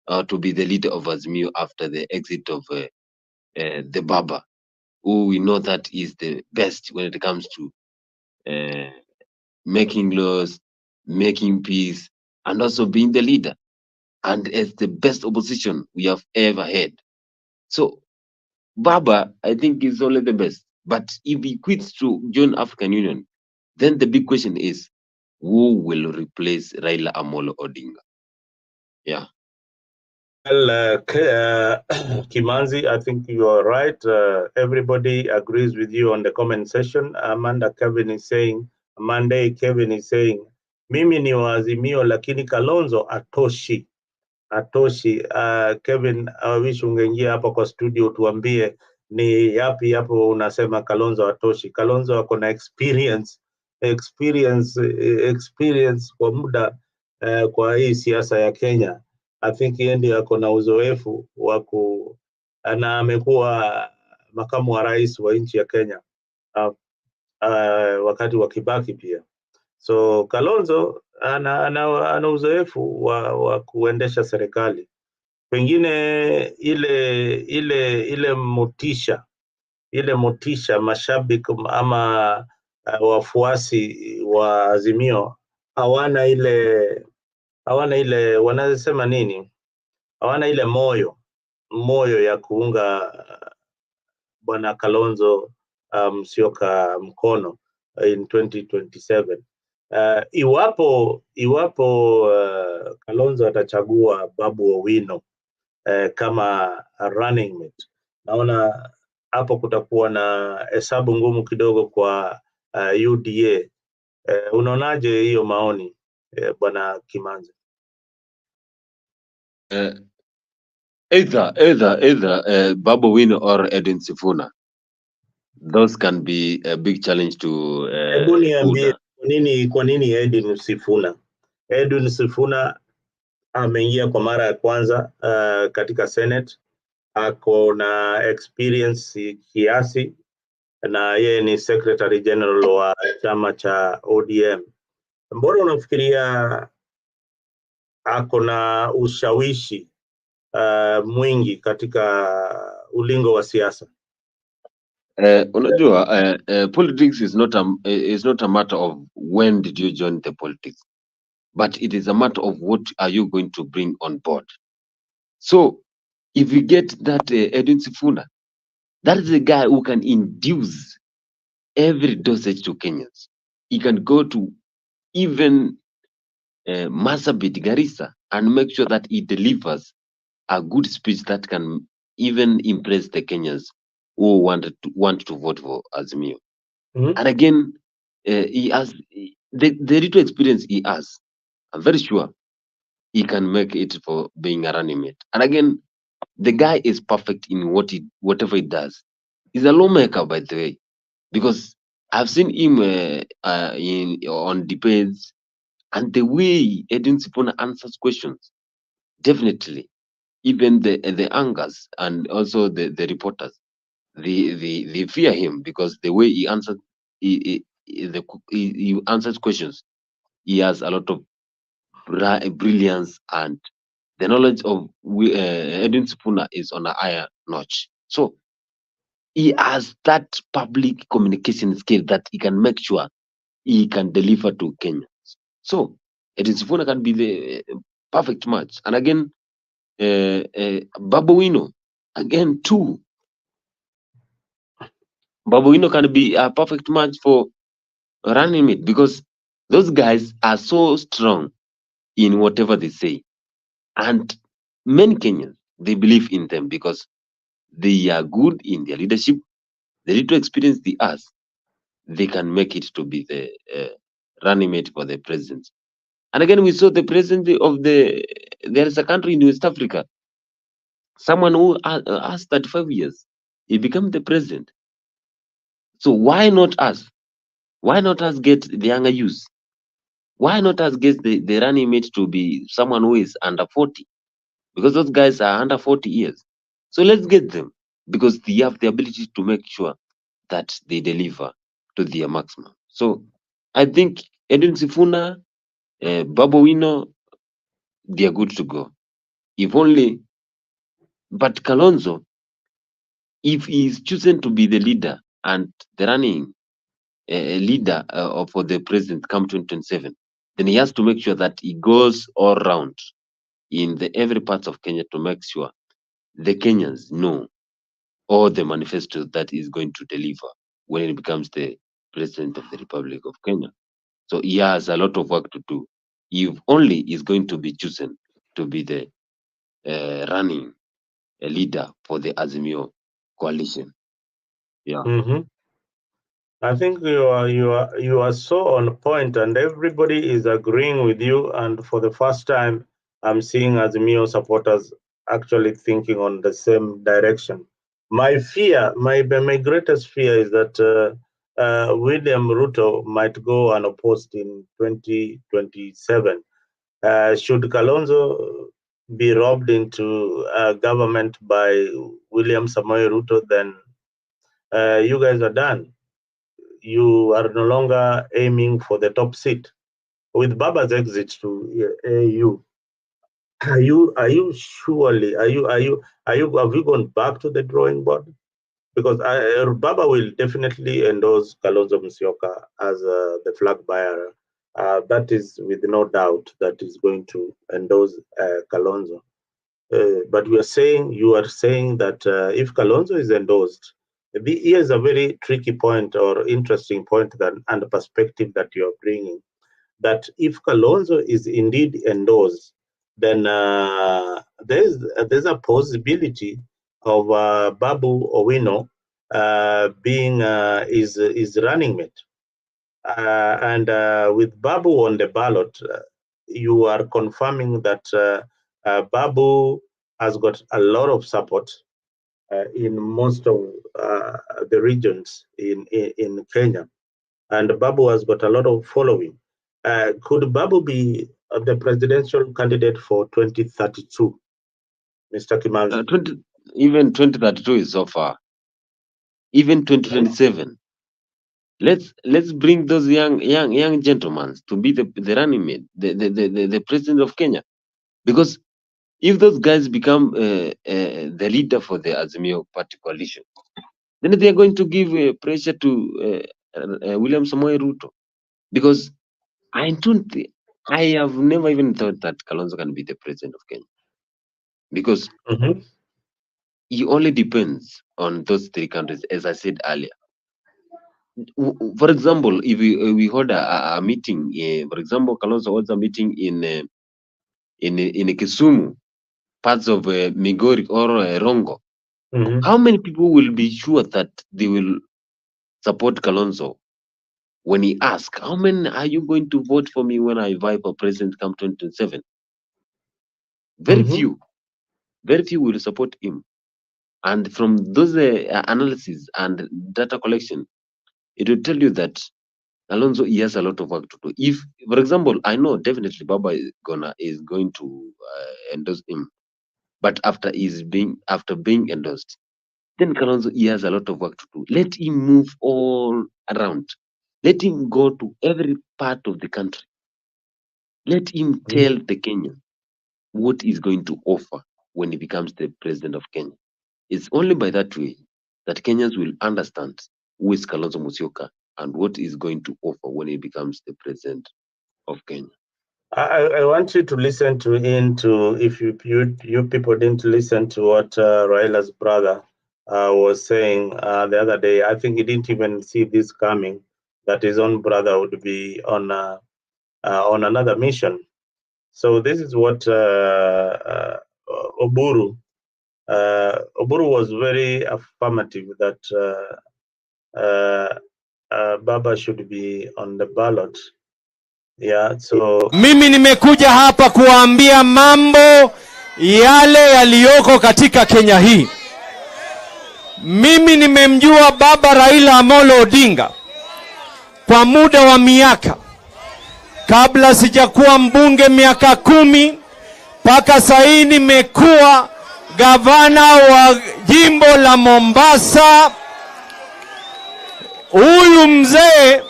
or to be the leader of Azimio after the exit of the Baba, who we know that is the best when it comes to making laws, making peace, and also being the leader, and as the best opposition we have ever had. So Baba, I think, is only the best. But if he quits to join African Union, then the big question is, who will replace Raila Amolo Odinga? Yeah. Well, Kimanzi, I think you are right. Everybody agrees with you on the comment section. Kevin is saying, mimi ni wa Azimio lakini Kalonzo atoshi. Kevin, I wish ungeingia hapa kwa studio tuambie ni yapi hapo unasema Kalonzo atoshi. Kalonzo ako na experience kwa muda kwa hii siasa ya Kenya. I think yeye ndiye ako na uzoefu wa na amekuwa makamu wa rais wa nchi ya Kenya wakati wa Kibaki pia. So Kalonzo ana uzoefu wa kuendesha serikali. Pengine ile motisha mashabiki ama wafuasi wa Azimio hawana ile wanasema nini, hawana ile moyo ya kuunga bwana Kalonzo Musyoka mkono in 2027. Iwapo Kalonzo atachagua Babu Owino kama running mate, naona hapo kutakuwa na hesabu ngumu kidogo kwa UDA. Unaonaje hiyo maoni bwana Kimanzi? Either Babu Owino or Edwin Sifuna, those can be a big challenge to Hebu niambie UDA. kwa nini Edwin Sifuna? Edwin Sifuna ameingia kwa mara ya kwanza katika Senate, ako na experience kiasi, na yeye ni Secretary General wa chama cha ODM. Mbona unafikiria ako na ushawishi mwingi katika ulingo wa siasa? Unajua, politics is not a matter of when did you join the politics, but it is a matter of what are you going to bring on board. So if you get that Edwin Sifuna, that is the guy who can induce every dosage to Kenyans. He can go to even Marsabit, Garissa, and make sure that he delivers a good speech that can even impress the Kenyans who want to vote for Azimio. And again, he has the little experience he has. I'm very sure he can make it for being a running mate. And again, the guy is perfect in whatever he does. He's a lawmaker, by the way, because I've seen him on debates, and the way Edwin Sifuna answers questions, definitely, even the anchors and also the reporters, they fear him because the way he answers he answers questions. He has a lot of brilliance, and the knowledge of Edwin Sifuna is on a higher notch. So he has that public communication skill that he can make sure he can deliver to Kenyans. So Edwin Sifuna can be the perfect match. And again, Babu Owino, again too. Babu Owino can be a perfect match for running mate because those guys are so strong in whatever they say. And many Kenyans, they believe in them because they are good in their leadership. The little experience they have, they can make it to be the running mate for the president. And again, we saw the president there is a country in West Africa, someone who has 35 years. he became the president. So why not us? Why not us get the younger youth? Why not us get the running mate to be someone who is under 40? Because those guys are under 40 years. So let's get them, because they have the ability to make sure that they deliver to their maximum. So I think Edwin Sifuna, Babu Wino, they are good to go. If only, but Kalonzo, if he is chosen to be the leader and the running leader for the president come 2027, then he has to make sure that he goes all round in every part of Kenya to make sure the Kenyans know all the manifesto that is going to deliver when he becomes the president of the Republic of Kenya. So he has a lot of work to do. If only is going to be chosen to be the running leader for the Azimio coalition. Yeah. I think you are so on point, and everybody is agreeing with you. And for the first time, I'm seeing Azimio supporters actually thinking on the same direction. My fear, my greatest fear, is that William Ruto might go unopposed in 2027. Should Kalonzo be robbed into government by William Samoei Ruto, then you guys are done. You are no longer aiming for the top seat. With Baba's exit to AU, have you gone back to the drawing board? Because Baba will definitely endorse Kalonzo Musyoka as the flag bearer. That is with no doubt that is going to endorse Kalonzo. But you are saying that if Kalonzo is endorsed, here's a very tricky point or interesting point and perspective that you are bringing. That if Kalonzo is indeed endorsed, then there's a possibility of Babu Owino being his running mate. And with Babu on the ballot, you are confirming that Babu has got a lot of support in most of the regions in Kenya, and Babu has got a lot of following. Could Babu be the presidential candidate for 2032, Mr. Kimanzi? Even 2032 is so far. Even 2027. Let's bring those young gentlemen to be the running mate, the president of Kenya, because if those guys become the leader for the Azimio Party coalition, then they are going to give pressure to William Samoei Ruto, because I have never even thought that Kalonzo can be the president of Kenya, because he only depends on those three countries, as I said earlier. For example, if we hold a meeting, for example, Kalonzo holds a meeting in Kisumu, parts of Migori or Rongo, how many people will be sure that they will support Kalonzo when he asks, how many are you going to vote for me when I vie for president come 2027? Very few will support him. And from those analysis and data collection, it will tell you that Alonso, he has a lot of work to do. If, for example, I know definitely Baba is going to endorse him, but after being endorsed, then Kalonzo, he has a lot of work to do. Let him move all around. Let him go to every part of the country. Let him tell the Kenyan what he's going to offer when he becomes the president of Kenya. It's only by that way that Kenyans will understand who is Kalonzo Musyoka and what he's going to offer when he becomes the president of Kenya. I want you to listen if you people didn't listen to what Raila's brother was saying the other day. I think he didn't even see this coming, that his own brother would be on another mission. So this is what Oburu was very affirmative that Baba should be on the ballot. Yeah, so mimi nimekuja hapa kuambia mambo yale yaliyoko katika Kenya hii. Mimi nimemjua baba Raila Amolo Odinga kwa muda wa miaka, kabla sijakuwa mbunge miaka 10 mpaka sasa nimekuwa gavana wa jimbo la Mombasa. Huyu mzee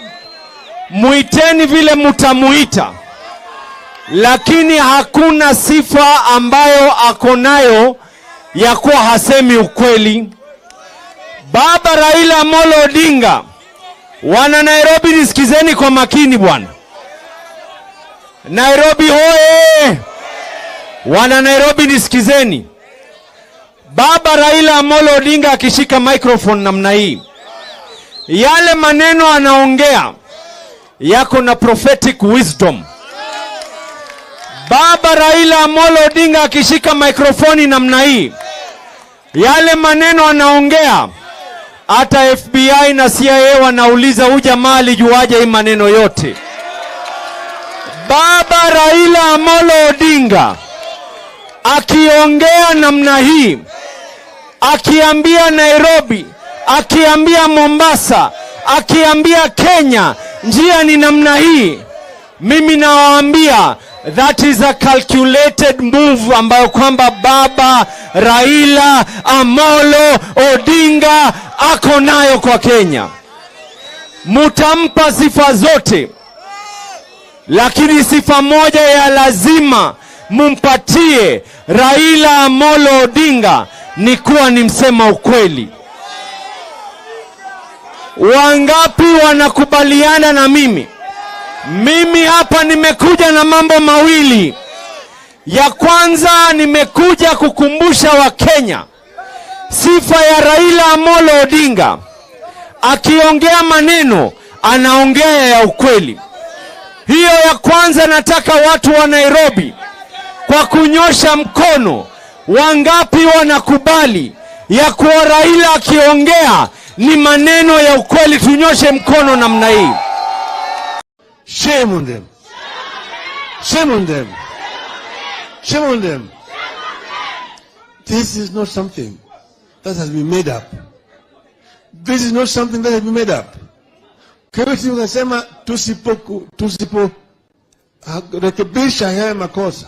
muiteni vile mutamuita, lakini hakuna sifa ambayo akonayo ya kuwa hasemi ukweli. Baba Raila Amolo Odinga, wana Nairobi nisikizeni kwa makini bwana. Nairobi hoye! Wana Nairobi nisikizeni. Baba Raila Amolo Odinga akishika microphone namna hii, yale maneno anaongea yako na prophetic wisdom. Baba Raila Amolo Odinga akishika microphone namna hii, yale maneno anaongea hata FBI na CIA wanauliza huyu jamaa alijuaje hii maneno yote. Baba Raila Amolo Odinga akiongea namna hii, akiambia Nairobi, akiambia Mombasa, akiambia Kenya, njia ni namna hii, mimi nawaambia that is a calculated move ambayo kwamba baba Raila Amolo Odinga ako nayo kwa Kenya. Mutampa sifa zote, lakini sifa moja ya lazima mumpatie Raila Amolo Odinga ni kuwa ni msema ukweli. Wangapi wanakubaliana na mimi? Mimi hapa nimekuja na mambo mawili. Ya kwanza, nimekuja kukumbusha Wakenya sifa ya Raila Amolo Odinga. Akiongea maneno, anaongea ya ukweli. Hiyo ya kwanza. Nataka watu wa Nairobi kwa kunyosha mkono, wangapi wanakubali ya kuwa Raila akiongea ni maneno ya ukweli? Tunyoshe mkono namna hii. Shame on them. Shame on them. Shame on them. This is not something that has been made up. This is not something that has been made up. Keweti unasema tusipo rekebisha haya makosa,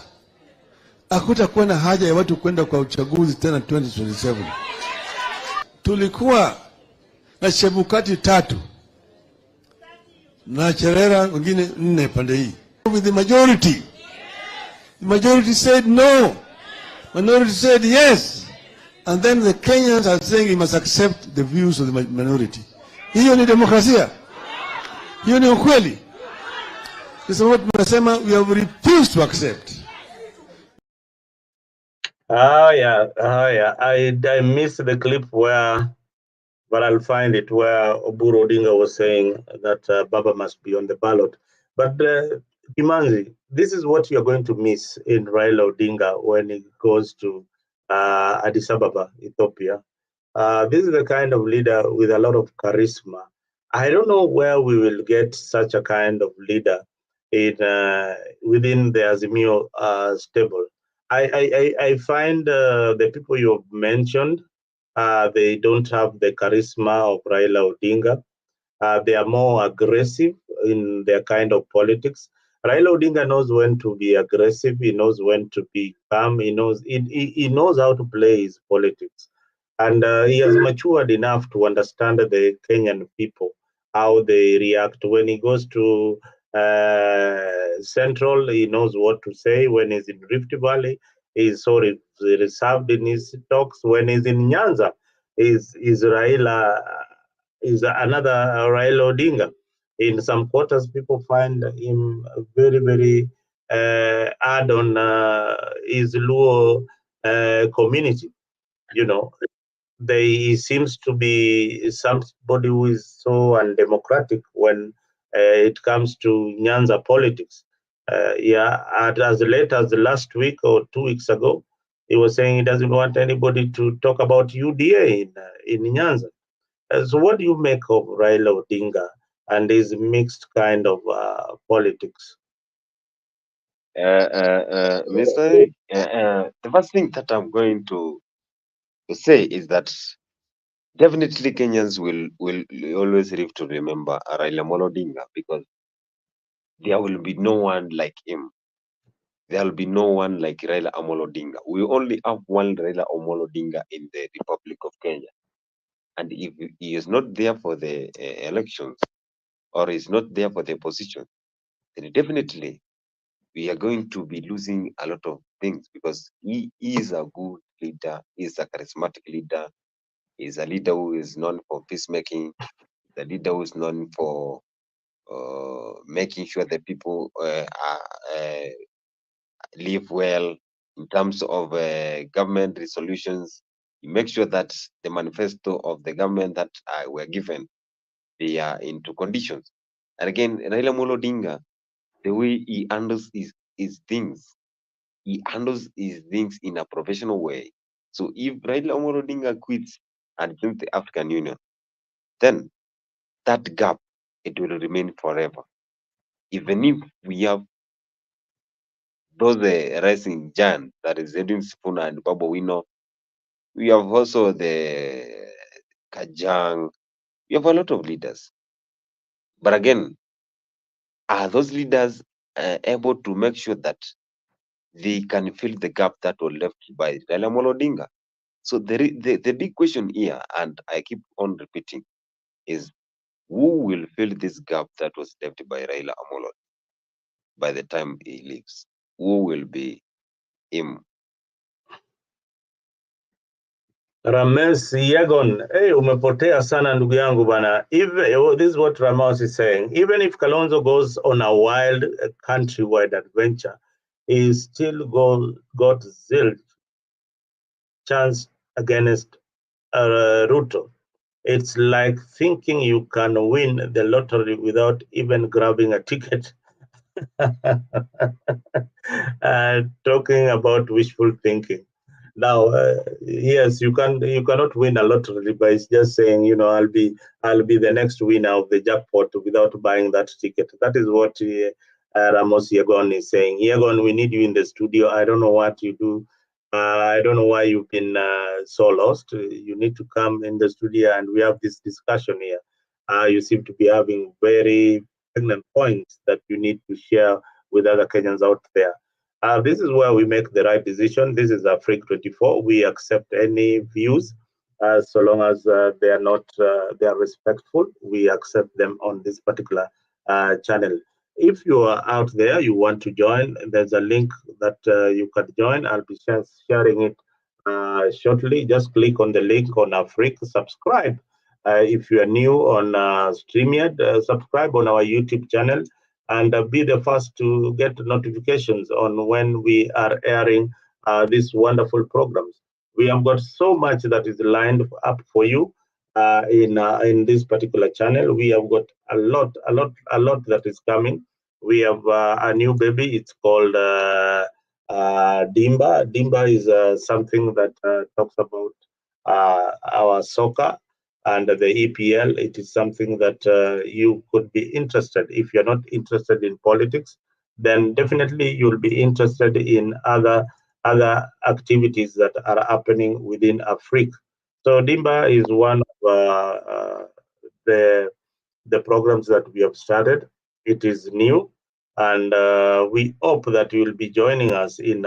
hakutakuwa na haja ya watu kwenda kwa uchaguzi tena 2027. Tulikuwa na Chebukati 3 na Cherera wengine 4 pande hii. With the majority. The majority said no. Minority said yes. And then the Kenyans are saying we must accept the views of the minority. Hiyo ni demokrasia? Hiyo ni ukweli? Kwa sababu tunasema we have refused to accept. I missed the clip where, but I'll find it, where Oburu Odinga was saying that Baba must be on the ballot. But Kimanzi, this is what you're going to miss in Raila Odinga when he goes to Addis Ababa, Ethiopia. This is the kind of leader with a lot of charisma. I don't know where we will get such a kind of leader in within the Azimio stable. I find the people you have mentioned, they don't have the charisma of Raila Odinga. They are more aggressive in their kind of politics. Raila Odinga knows when to be aggressive. He knows when to be calm. He knows how to play his politics, and he has matured enough to understand the Kenyan people, how they react when he goes to Central. He knows what to say. When he's in Rift Valley, he's so reserved in his talks. When he's in Nyanza, is Raila is another Raila Odinga. In some quarters, people find him very, very hard on his Luo community. You know, he seems to be somebody who is so undemocratic when it comes to Nyanza politics. As late as last week or 2 weeks ago, he was saying he doesn't want anybody to talk about UDA in Nyanza. So what do you make of Raila Odinga and his mixed kind of politics? Mr. The first thing that I'm going to say is that Definitely Kenyans will always live to remember Raila Odinga, because there will be no one like him. There will be no one like Raila Odinga. We only have one Raila Odinga in the Republic of Kenya. And if he is not there for the elections, or is not there for the position, then definitely we are going to be losing a lot of things, because he is a good leader, he is a charismatic leader, he is a leader who is known for peacemaking, the leader who is known for making sure that people live well in terms of government resolutions. He makes sure that the manifesto of the government that were given, they are into conditions. And again, Raila Odinga, the way he handles his things, he handles his things in a professional way. So if Raila Odinga quits and joins the African Union, then that gap, it will remain forever. Even if we have those rising giants, that is Edwin Sifuna and Babu Wino, we have also the Kajang, we have a lot of leaders. But again, are those leaders able to make sure that they can fill the gap that was left by Raila Odinga? So the big question here, and I keep on repeating, is who will fill this gap that was left by Raila Odinga by the time he leaves? Who will be him? Rames Yagon, hey, umepotea sana ndugu yangu bana. This is what Ramos is saying. Even if Kalonzo goes on a wild countrywide adventure, he still got zilch chance against Ruto. It's like thinking you can win the lottery without even grabbing a ticket. Talking about wishful thinking. Now, yes, you cannot win a lottery by just saying, I'll be the next winner of the jackpot without buying that ticket. That is what Ramos Yegon is saying. Yegon, we need you in the studio. I don't know what you do. I don't know why you've been so lost. You need to come in the studio and we have this discussion here. You seem to be having very pregnant points that you need to share with other Kenyans out there. This is where we make the right decision. This is Afrique 24. We accept any views so long as they are not they are respectful. We accept them on this particular channel. If you are out there, you want to join, there's a link that you can join. I'll be sharing it shortly. Just click on the link on Afrique, subscribe. If you are new on StreamYard, subscribe on our YouTube channel and be the first to get notifications on when we are airing these wonderful programs. We have got so much that is lined up for you in this particular channel. We have got a lot that is coming. We have a new baby. It's called Dimba. Dimba is something that talks about our soccer and the EPL. It is something that you could be interested. If you're not interested in politics, then definitely you'll be interested in other activities that are happening within Afrique. So Dimba is one of the programs that we have started. It is new, and we hope that you will be joining us in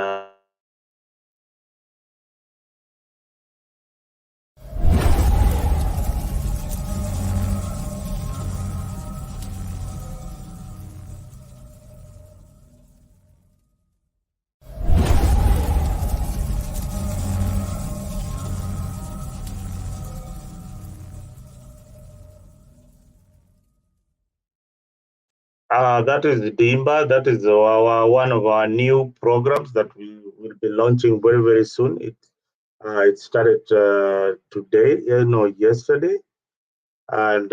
that is Dimba. That is one of our new programs that we will be launching very, very soon. It started today, yesterday, and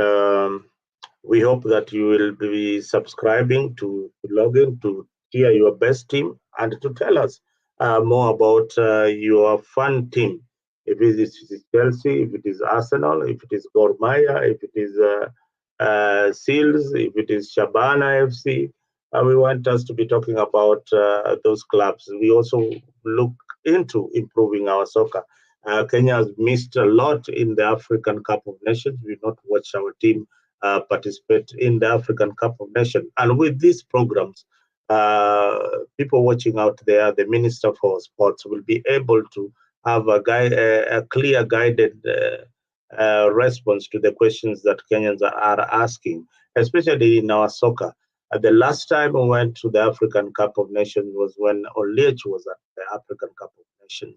we hope that you will be subscribing to log in to hear your best team and to tell us more about your fun team. If it is Chelsea, if it is Arsenal, if it is Gor Mahia, if it is Seals, if it is Shabana FC, we want us to be talking about those clubs. We also look into improving our soccer. Kenya has missed a lot in the African Cup of Nations. We've not watched our team participate in the African Cup of Nations. And with these programs, people watching out there, the Minister for Sports will be able to have a clear, guided response to the questions that Kenyans are asking, especially in our soccer. The last time we went to the African Cup of Nations was when Oliech was at the African Cup of Nations.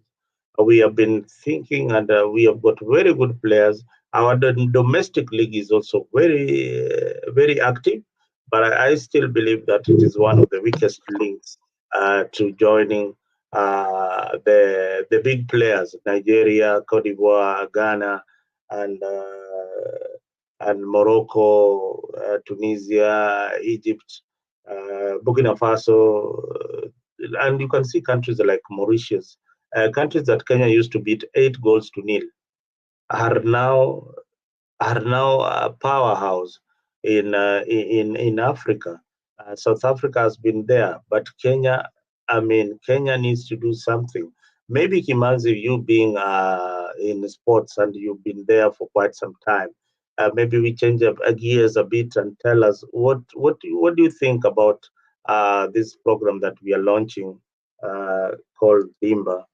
We have been thinking, and we have got very good players. Our domestic league is also very active, but I still believe that it is one of the weakest links to joining the big players: Nigeria, Cote d'Ivoire, Ghana, and Morocco, Tunisia, Egypt, Burkina Faso, and you can see countries like Mauritius, countries that Kenya used to beat 8 goals to 0, are now a powerhouse in Africa. South Africa has been there, but Kenya needs to do something. Maybe Kimanzi, you being in sports and you've been there for quite some time, maybe we change up gears a bit and tell us what do you think about this program that we are launching called Dimba?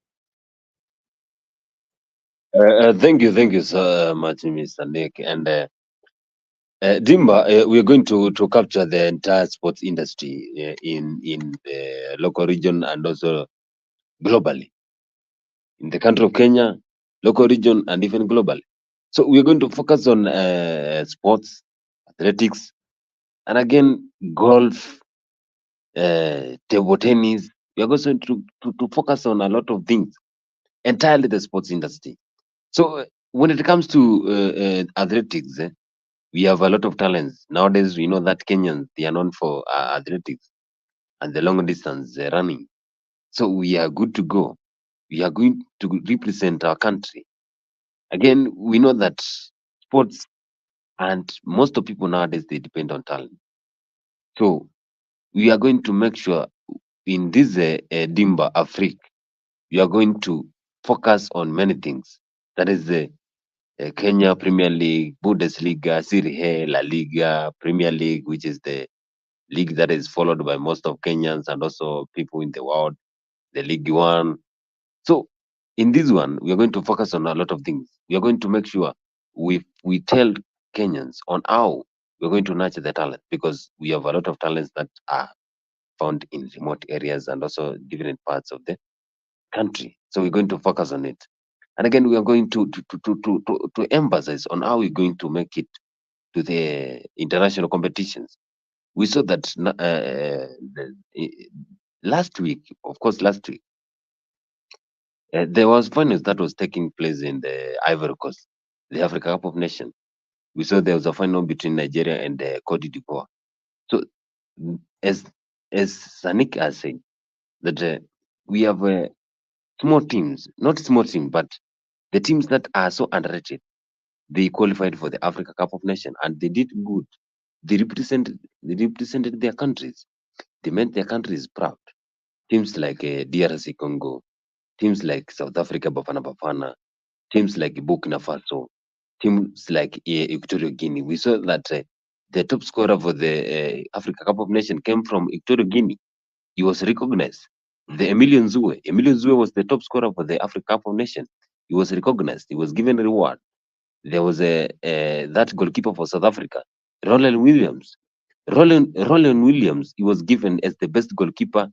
Thank you so much, Mr. Nick. And Dimba, we are going to capture the entire sports industry in the local region and also globally. In the country of Kenya, local region, and even globally. So we are going to focus on sports, athletics, and again, golf, table tennis. We are going to focus on a lot of things, entirely the sports industry. So when it comes to athletics, we have a lot of talents. Nowadays, we know that Kenyans, they are known for athletics and the long distance running. So we are good to go. We are going to represent our country. Again, we know that sports and most of people nowadays, they depend on talent. So we are going to make sure in this Dimba Afrique, we are going to focus on many things. That is the Kenya Premier League, Bundesliga, Serie A, La Liga, Premier League, which is the league that is followed by most of Kenyans and also people in the world, the League One. So in this one, we are going to focus on a lot of things. We are going to make sure we tell Kenyans on how we're going to nurture the talent, because we have a lot of talents that are found in remote areas and also different parts of the country. So we're going to focus on it. And again, we are going to emphasize on how we're going to make it to the international competitions. We saw that last week, there was finals that was taking place in the Ivory Coast, the Africa Cup of Nations. We saw there was a final between Nigeria and Cote d'Ivoire. So, as Sanik has said, that we have small teams, not small teams, but the teams that are so underrated. They qualified for the Africa Cup of Nations and they did good. They represented their countries. They made their countries proud. Teams like DRC Congo, teams like South Africa, Bafana Bafana, teams like Burkina Faso, teams like Equatorial Guinea. We saw that the top scorer for the Africa Cup of Nations came from Equatorial Guinea. He was recognized. The Emilion Zue was the top scorer for the Africa Cup of Nations. He was recognized. He was given a reward. There was that goalkeeper for South Africa, Roland Williams. Roland Williams, he was given as the best goalkeeper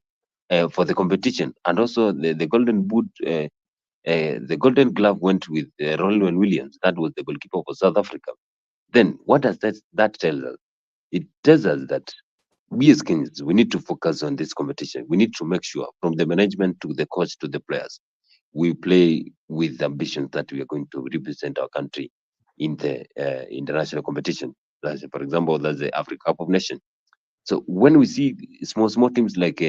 for the competition, and also the golden boot, the golden glove went with Roland Williams. That was the goalkeeper for South Africa. Then what does that tell us? It tells us that we as Kenyans, we need to focus on this competition. We need to make sure, from the management to the coach to the players, we play with ambitions that we are going to represent our country in the international competition. For example, that's the Africa Cup of Nations. So when we see small teams like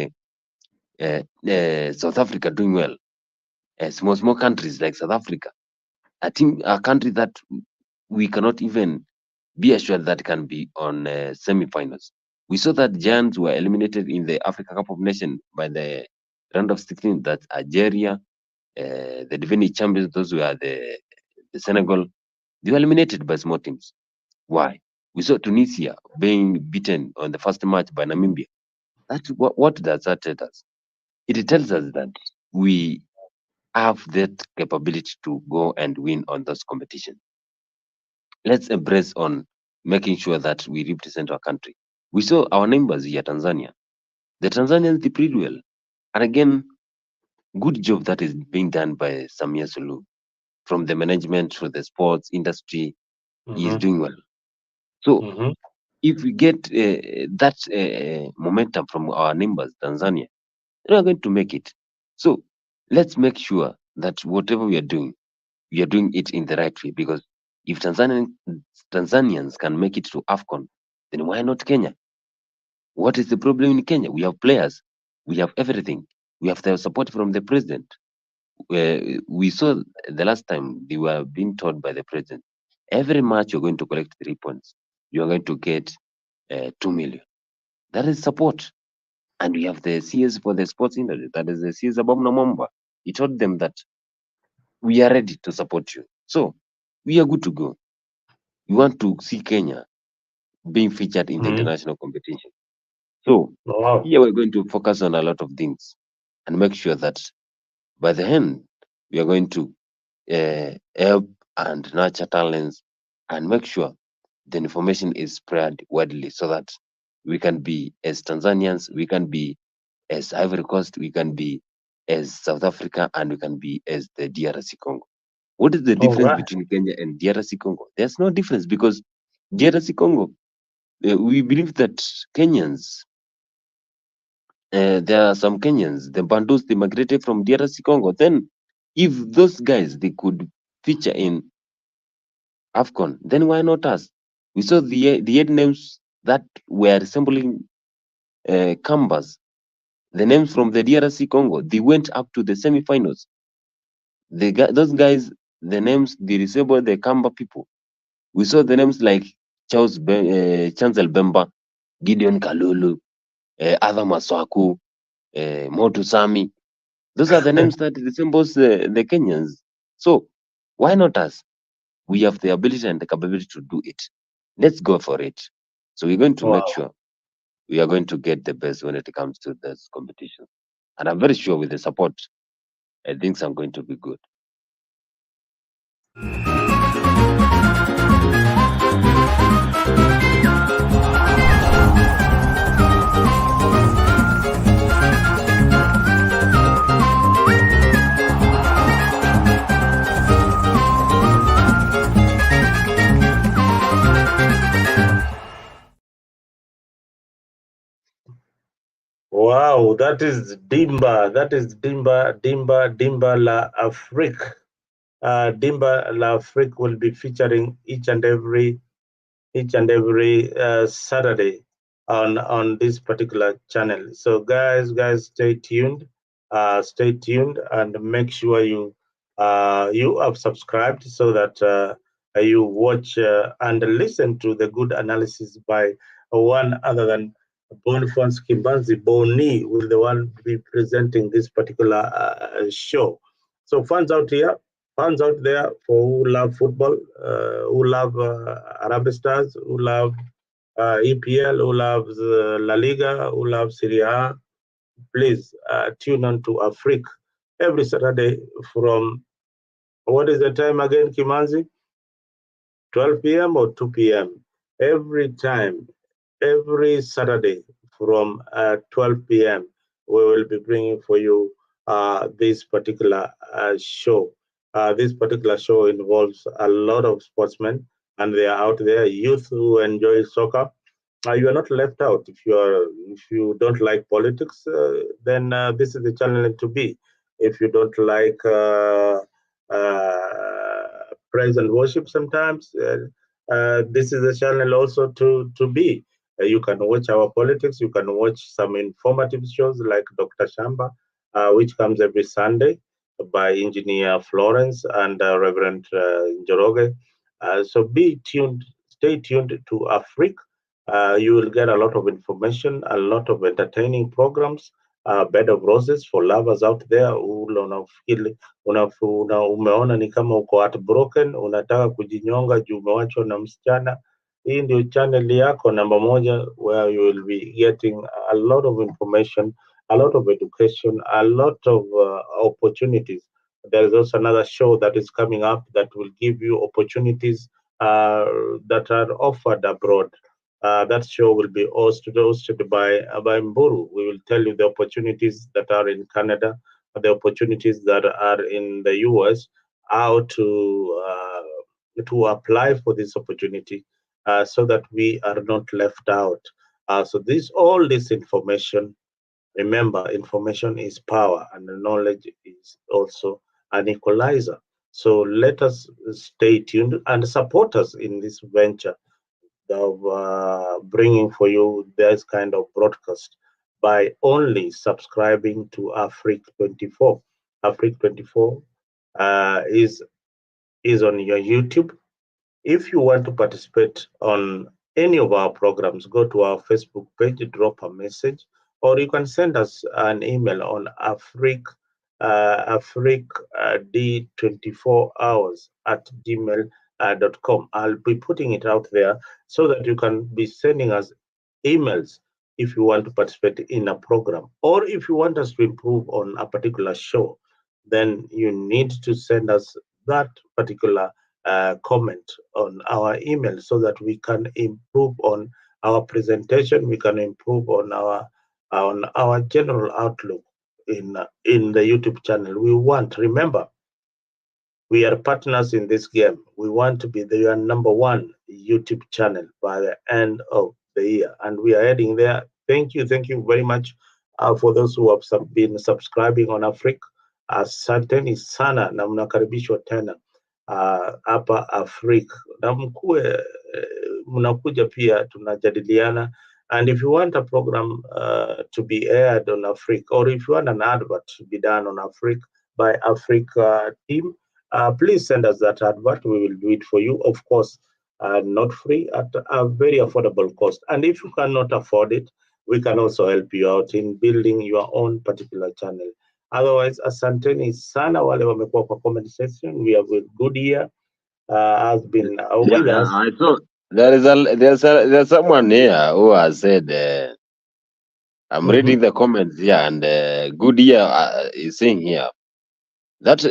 South Africa doing well, small countries like South Africa, a country that we cannot even be assured that can be on semi-finals. We saw that giants were eliminated in the Africa Cup of Nations by the round of 16. That's Algeria, the defending champions, those who are the Senegal, they were eliminated by small teams. Why? We saw Tunisia being beaten on the first match by Namibia. What does that tell us? It tells us that we have that capability to go and win on those competitions. Let's embrace on making sure that we represent our country. We saw our neighbors here, Tanzania. The Tanzanians, they played well. And again, good job that is being done by Samia Suluhu. From the management to the sports industry, he is doing well. So if we get that momentum from our neighbors, Tanzania, we are going to make it. So let's make sure that whatever we are doing it in the right way. Because if Tanzanians can make it to AFCON, then why not Kenya? What is the problem in Kenya? We have players, we have everything, we have the support from the president. We saw the last time they were being told by the president, every match you're going to collect 3 points, you're going to get 2 million. That is support. And we have the CS for the sports industry, that is the CS Abam Namamba. He told them that we are ready to support you. So we are good to go. We want to see Kenya being featured in the international competition. So here we're going to focus on a lot of things and make sure that by the end, we are going to help and nurture talents and make sure the information is spread widely so that we can be as Tanzanians, we can be as Ivory Coast, we can be as South Africa, and we can be as the DRC Congo. What is the difference between Kenya and DRC Congo? There's no difference because DRC Congo, we believe that Kenyans, there are some Kenyans, the Bandus, they migrated from DRC Congo. Then if those guys, they could feature in AFCON, then why not us? We saw the 8 names that were resembling Kambas, the names from the DRC Congo, they went up to the semi-finals. Those guys, the names, they resemble the Kamba people. We saw the names like Chancel Bemba, Gideon Kalulu, Adam Maswaku, Motu Sami. Those are the names that resembles the Kenyans. So why not us? We have the ability and the capability to do it. Let's go for it. So we're going to make sure we are going to get the best when it comes to this competition. And I'm very sure with the support, things are going to be good. Wow, that is Dimba. That is Dimba La Afrique. Dimba La Afrique will be featuring each and every Saturday on this particular channel. So guys, stay tuned. Stay tuned and make sure you have subscribed so that you watch and listen to the good analysis by one other than Boniface Kimbanzi Boni will the one be presenting this particular show. So fans out there for who love football, who love Arabic Stars, who love EPL, who loves La Liga, who loves Serie A, please tune on to Afrique every Saturday from, what is the time again, Kimanzi? 12 p.m. or 2 p.m. Every time, every Saturday from 12 p.m. we will be bringing for you this particular show. This particular show involves a lot of sportsmen, and they are out there, youth who enjoy soccer. You are not left out. If you don't like politics, then this is the channel to be. If you don't like praise and worship, sometimes this is the channel also to be. You can watch our politics. You can watch some informative shows like Dr. Shamba, which comes every Sunday by Engineer Florence and Reverend Njoroge. So be tuned, stay tuned to Afrique. You will get a lot of information, a lot of entertaining programs, bed of roses for lovers out there. Umeona ni kama uko heartbroken, unataka kujinyonga juu umewachwa na msichana. Hii ndio channel yako namba moja, where you will be getting a lot of information, a lot of education, a lot of opportunities. There is also another show that is coming up that will give you opportunities that are offered abroad. That show will be hosted by Mburu. We will tell you the opportunities that are in Canada, the opportunities that are in the US, how to apply for this opportunity, so that we are not left out. So all this information. Remember, information is power, and knowledge is also an equalizer. So let us stay tuned and support us in this venture of bringing for you this kind of broadcast by only subscribing to Afrique 24. Afrique 24 is on your YouTube. If you want to participate on any of our programs, go to our Facebook page, drop a message, or you can send us an email on Afrique d24hours@gmail.com. I'll be putting it out there so that you can be sending us emails if you want to participate in a program, or if you want us to improve on a particular show. Then you need to send us that particular comment on our email so that we can improve on our presentation, we can improve on our general outlook in the YouTube channel. Remember, we are partners in this game. We want to be your number one YouTube channel by the end of the year, and we are heading there. Thank you very much for those who have been subscribing on Afrique. Asanteni sana na mnakaribishwa tena hapa Afrique, na mnakuja pia tunajadiliana. And if you want a program to be aired on Afrique, or if you want an advert to be done on Afrique by Africa team, please send us that advert. We will do it for you, of course, not free, at a very affordable cost. And if you cannot afford it, we can also help you out in building your own particular channel. Otherwise, asanteni sana wale wamekuwa kwa comment section. We have a good year has been with us. I saw there's someone here who has said, I'm reading the comments here, and good year is saying here that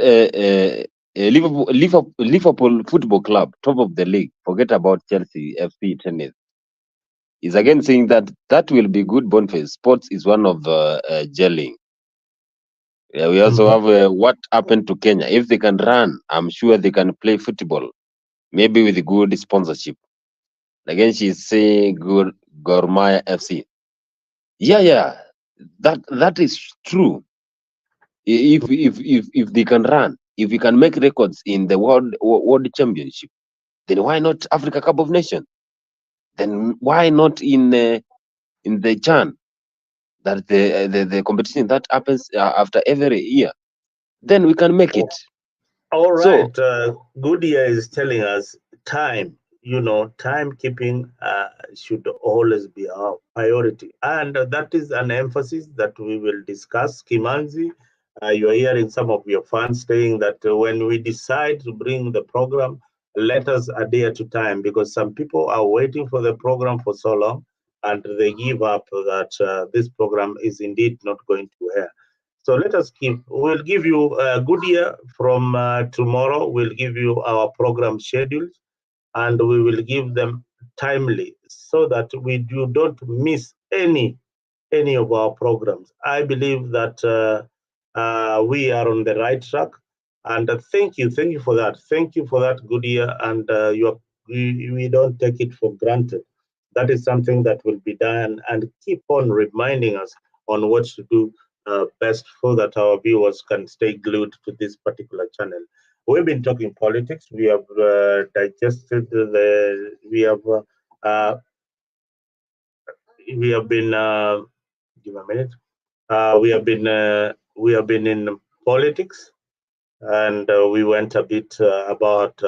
Liverpool Football Club, top of the league, forget about Chelsea FC tennis, is again saying that will be good. Boniface sports is one of gelling. Yeah, we also have what happened to Kenya. If they can run, I'm sure they can play football, maybe with good sponsorship. Again, she's saying good Gor Mahia FC. Yeah, that is true. If they can run, if we can make records in the world championship, then why not Africa Cup of Nations? Then why not in the CHAN, that the competition that happens after every year? Then we can make it. All right. So, Goodyear is telling us time. Timekeeping should always be our priority. And that is an emphasis that we will discuss. Kimanzi, you are hearing some of your fans saying that when we decide to bring the program, let us adhere to time, because some people are waiting for the program for so long and they give up that this program is indeed not going to air. So we'll give you a good year from tomorrow. We'll give you our program schedules, and we will give them timely so that you don't miss any of our programs. I believe that we are on the right track, and thank you for that. Thank you for that, good year, and we don't take it for granted. That is something that will be done, and keep on reminding us on what to do best so that our viewers can stay glued to this particular channel. We've been talking politics. We have digested we have been give a minute. We have been in politics, and we went a bit about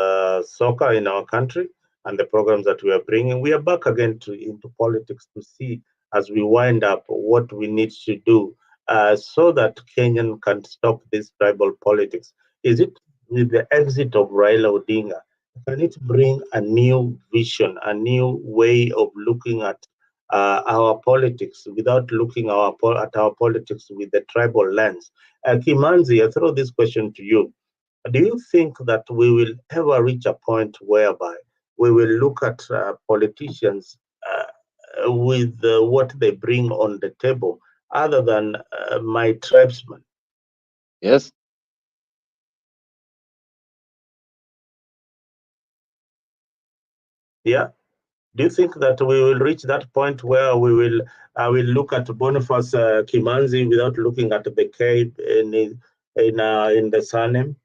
soccer in our country and the programs that we are bringing. We are back again into politics to see, as we wind up, what we need to do so that Kenyan can stop this tribal politics? Is it with the exit of Raila Odinga? Can it bring a new vision, a new way of looking at our politics without looking at our politics with the tribal lens? Kimanzi, I throw this question to you. Do you think that we will ever reach a point whereby we will look at politicians with what they bring on the table, other than my tribesman? Yes. Yeah. Do you think that we will reach that point where we will look at Boniface Kimanzi without looking at the K in the surname?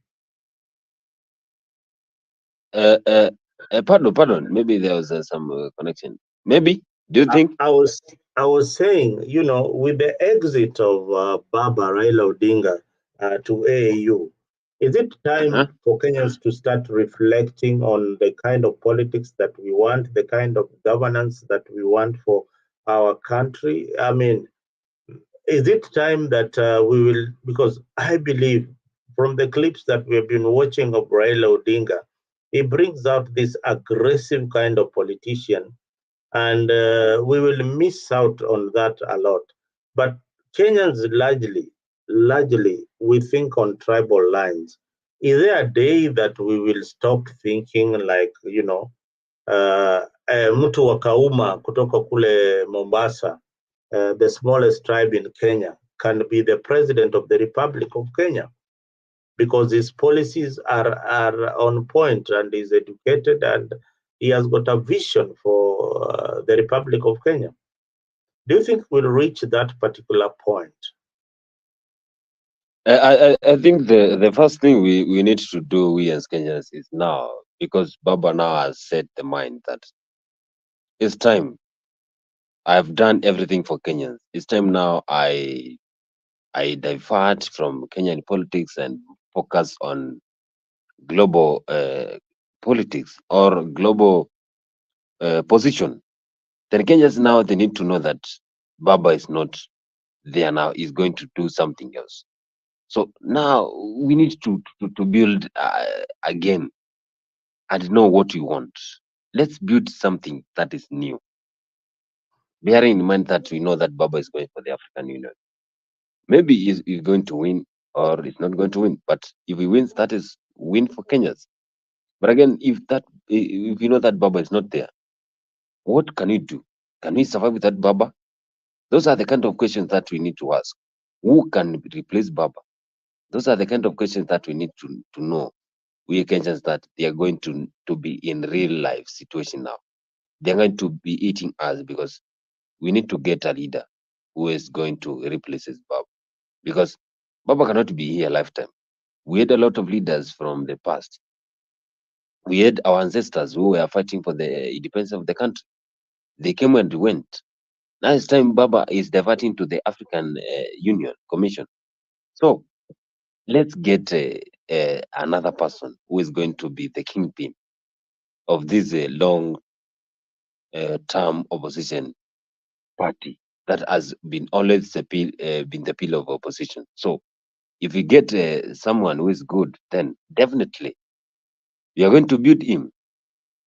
Pardon. Maybe there was some connection. Maybe. Do you think? I was saying, with the exit of Baba Raila Odinga to AAU, is it time for Kenyans to start reflecting on the kind of politics that we want, the kind of governance that we want for our country? I mean, is it time that we will, because I believe from the clips that we have been watching of Raila Odinga, he brings out this aggressive kind of politician, and we will miss out on that a lot. But Kenyans largely, we think on tribal lines. Is there a day that we will stop thinking like, mtu wa Kauma kutoka kule Mombasa, the smallest tribe in Kenya, can be the president of the Republic of Kenya because his policies are on point, and he's educated, and he has got a vision for the Republic of Kenya? Do you think we'll reach that particular point? I think the first thing we need to do, we as Kenyans, is now, because Baba now has set the mind that it's time. I've done everything for Kenyans. It's time now I divert from Kenyan politics and focus on global politics or global position. Then Kenyans now, they need to know that Baba is not there now. He's going to do something else. So now we need to build again and know what we want. Let's build something that is new, bearing in mind that we know that Baba is going for the African Union. Maybe he's going to win or he's not going to win. But if he wins, that is win for Kenyans. But again, if you know that Baba is not there, what can we do? Can we survive without Baba? Those are the kind of questions that we need to ask. Who can replace Baba? Those are the kind of questions that we need to know. We Kenyans, that they are going to be in real life situation now. They're going to be eating us because we need to get a leader who is going to replace his Baba. Because Baba cannot be here lifetime. We had a lot of leaders from the past. We had our ancestors who were fighting for the independence of the country. They came and went. Now it's time Baba is diverting to the African Union Commission. So let's get another person who is going to be the kingpin of this long term opposition party that has been always been the pillar of opposition. So if we get someone who is good, then definitely we are going to build him,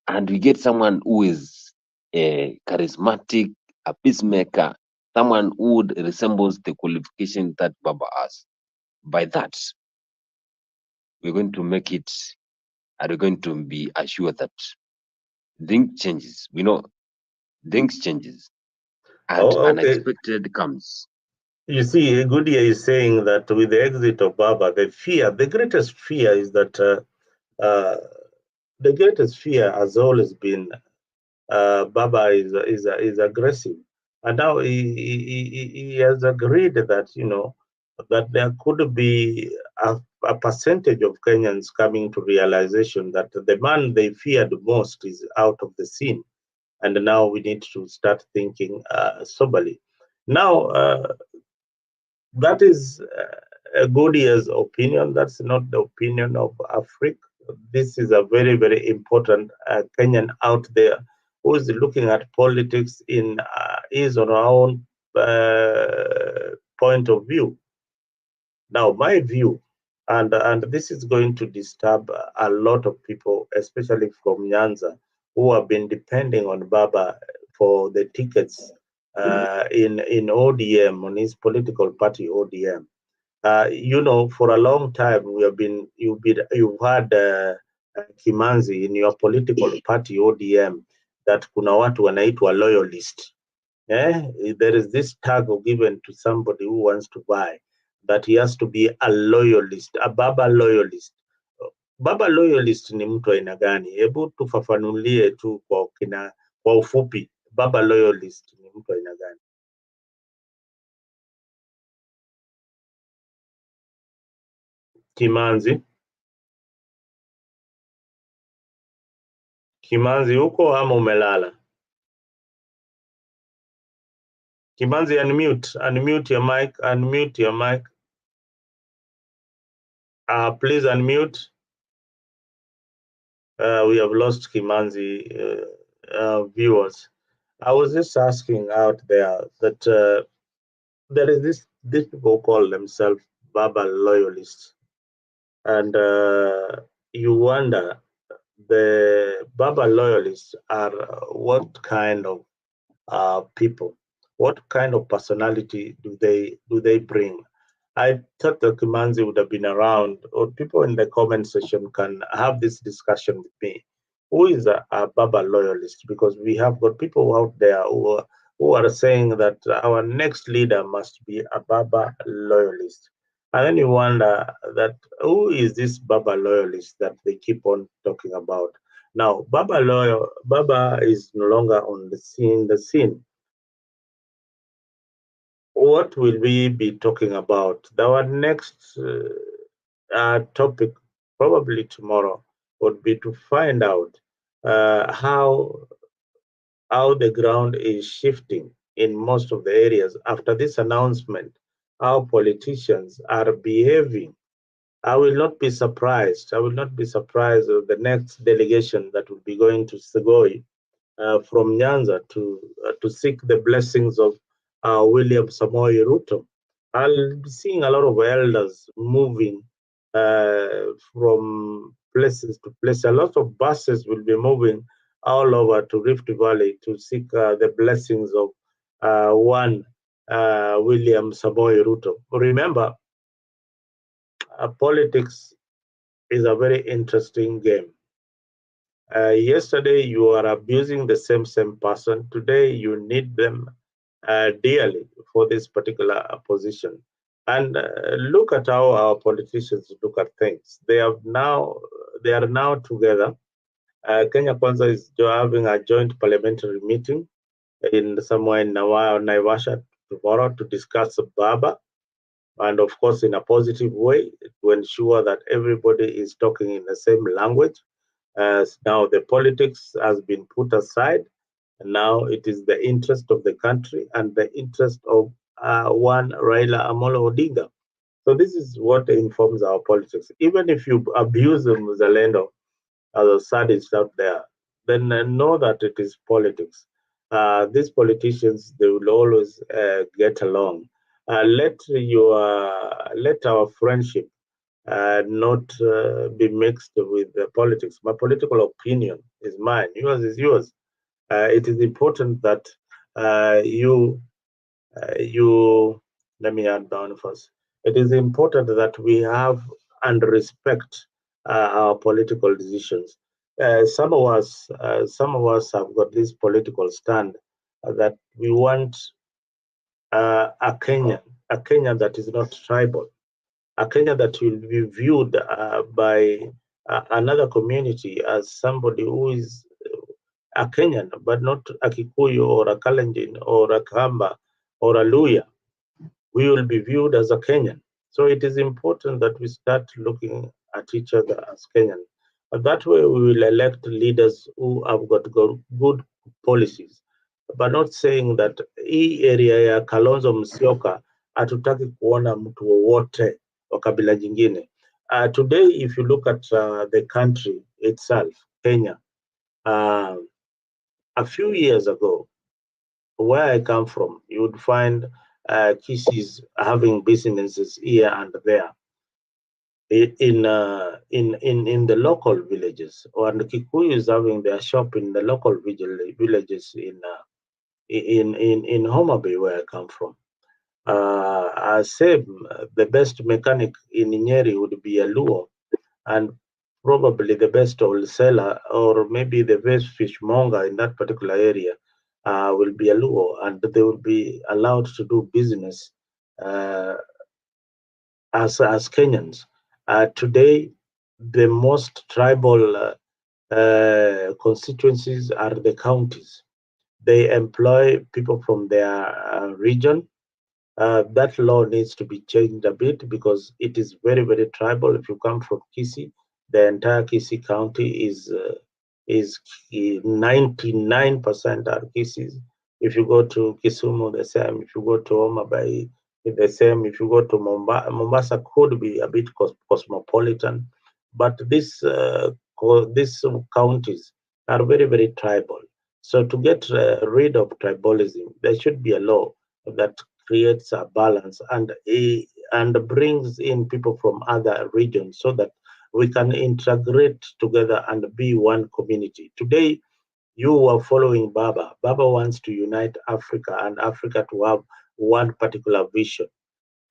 and we get someone who is charismatic, a peacemaker, someone who resembles the qualification that Baba has. By that, we're going to make it, and we're going to be assured that things changes. We know things changes, and Okay. unexpected comes. You see, Goodyear is saying that with the exit of Baba, the greatest fear is that the greatest fear has always been Baba is aggressive, and now he has agreed that that there could be a percentage of Kenyans coming to realization that the man they feared most is out of the scene, and now we need to start thinking soberly. Now, that is Goodyear's opinion. That's not the opinion of Africa. This is a very, very important Kenyan out there who is looking at politics in his or her own point of view. Now, my view, and this is going to disturb a lot of people, especially from Nyanza, who have been depending on Baba for the tickets in ODM, on his political party ODM. For a long time you've had Kimanzi in your political party ODM that kuna watu wanaitwa loyalist. There is this tag given to somebody who wants to buy that he has to be a loyalist, a Baba loyalist. Baba loyalist ni mtu aina gani? Hebu tufafanulie tu kwa ufupi, Baba loyalist ni mtu aina gani? Kimanzi huko ama umelala? Kimanzi, unmute your mic. Please unmute. We have lost Kimanzi viewers. I was just asking out there that there is this people call themselves Baba loyalists, and you wonder, the Baba loyalists are what kind of people? What kind of personality do they bring? I thought that Kimanzi would have been around, or people in the comment section can have this discussion with me. Who is a Baba loyalist? Because we have got people out there who are saying that our next leader must be a Baba loyalist. And then you wonder that who is this Baba loyalist that they keep on talking about? Now, Baba is no longer on the scene. What will we be talking about? Our next topic, probably tomorrow, would be to find out how the ground is shifting in most of the areas after this announcement, how politicians are behaving. I will not be surprised. I will not be surprised of the next delegation that will be going to Segoi from Nyanza to seek the blessings of William Samoei Ruto. I'll be seeing a lot of elders moving from places to places. A lot of buses will be moving all over to Rift Valley to seek the blessings of one William Samoei Ruto. Remember, politics is a very interesting game. Yesterday you are abusing the same person. Today you need them dearly for this particular position. And look at how our politicians look at things. They are now together. Kenya Kwanza is having a joint parliamentary meeting somewhere in Naivasha tomorrow to discuss Baba, and of course in a positive way to ensure that everybody is talking in the same language. As now the politics has been put aside, and now it is the interest of the country and the interest of one Raila Odinga. So this is what informs our politics. Even if you abuse the Muzalendo as a sadist out there, then know that it is politics. These politicians, they will always get along. Let our friendship not be mixed with politics. My political opinion is mine. Yours is yours. It is important that you let me add down first. It is important that we have and respect our political decisions. Some of us have got this political stand that we want a Kenya that is not tribal, a Kenya that will be viewed by another community as somebody who is a Kenyan, but not a Kikuyu or a Kalenjin or a Kamba or a Luya. We will be viewed as a Kenyan. So it is important that we start looking at each other as Kenyan. And that way we will elect leaders who have got good policies, but not saying that hii area ya Kalonzo Musyoka hatutaki kuona mtu wowote wa kabila jingine. Today, if you look at the country itself, Kenya, a few years ago, where I come from, you would find Kisis having businesses here and there in the local villages, or the Kikuyus having their shop in the local villages in Homa Bay, where I come from. I say the best mechanic in Nyeri would be a Luo, and probably the best wholesaler or maybe the best fishmonger in that particular area will be a Luo, and they will be allowed to do business as Kenyans. Today, the most tribal constituencies are the counties. They employ people from their region. That law needs to be changed a bit because it is very, very tribal. If you come from Kisii, the entire Kisii County is 99% are Kisis. If you go to Kisumu, the same. If you go to Homa Bay, the same. If you go to Mombasa could be a bit cosmopolitan, but these counties are very, very tribal. So to get rid of tribalism, there should be a law that creates a balance and brings in people from other regions so that we can integrate together and be one community. Today, you are following Baba. Baba wants to unite Africa and Africa to have one particular vision.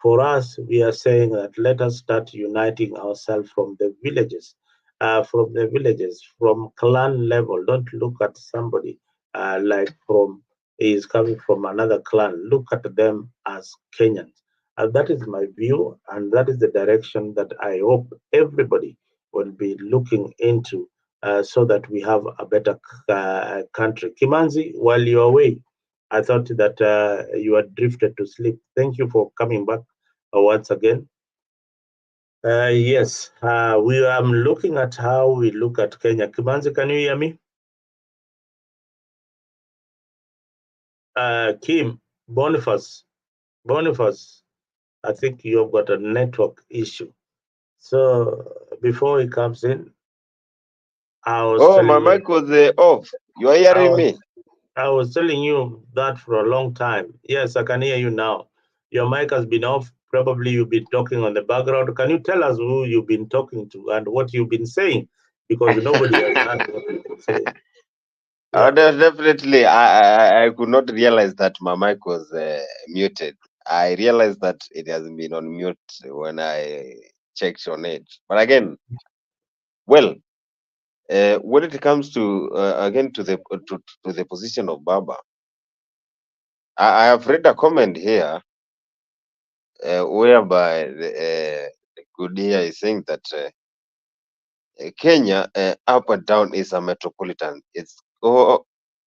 For us, we are saying that let us start uniting ourselves from the villages, from clan level. Don't look at somebody like is coming from another clan. Look at them as Kenyans. And that is my view, and that is the direction that I hope everybody will be looking into so that we have a better country. Kimanzi, while you're away, I thought that you had drifted to sleep. Thank you for coming back once again. Yes, we are looking at how we look at Kenya. Kimanzi, can you hear me? Kim, Boniface, I think you've got a network issue. So before he comes in, I was Oh, my mic was off. You are hearing me? I was telling you that for a long time. Yes, I can hear you now. Your mic has been off. Probably you've been talking on the background. Can you tell us who you've been talking to and what you've been saying? Because nobody has heard what you've been saying. Yeah. Definitely. I could not realize that my mic was muted. I realized that it has been on mute when I checked on it. But again, well, when it comes to again to the position of Baba, I have read a comment here whereby the Gudia is saying that Kenya up and down is a metropolitan. It's all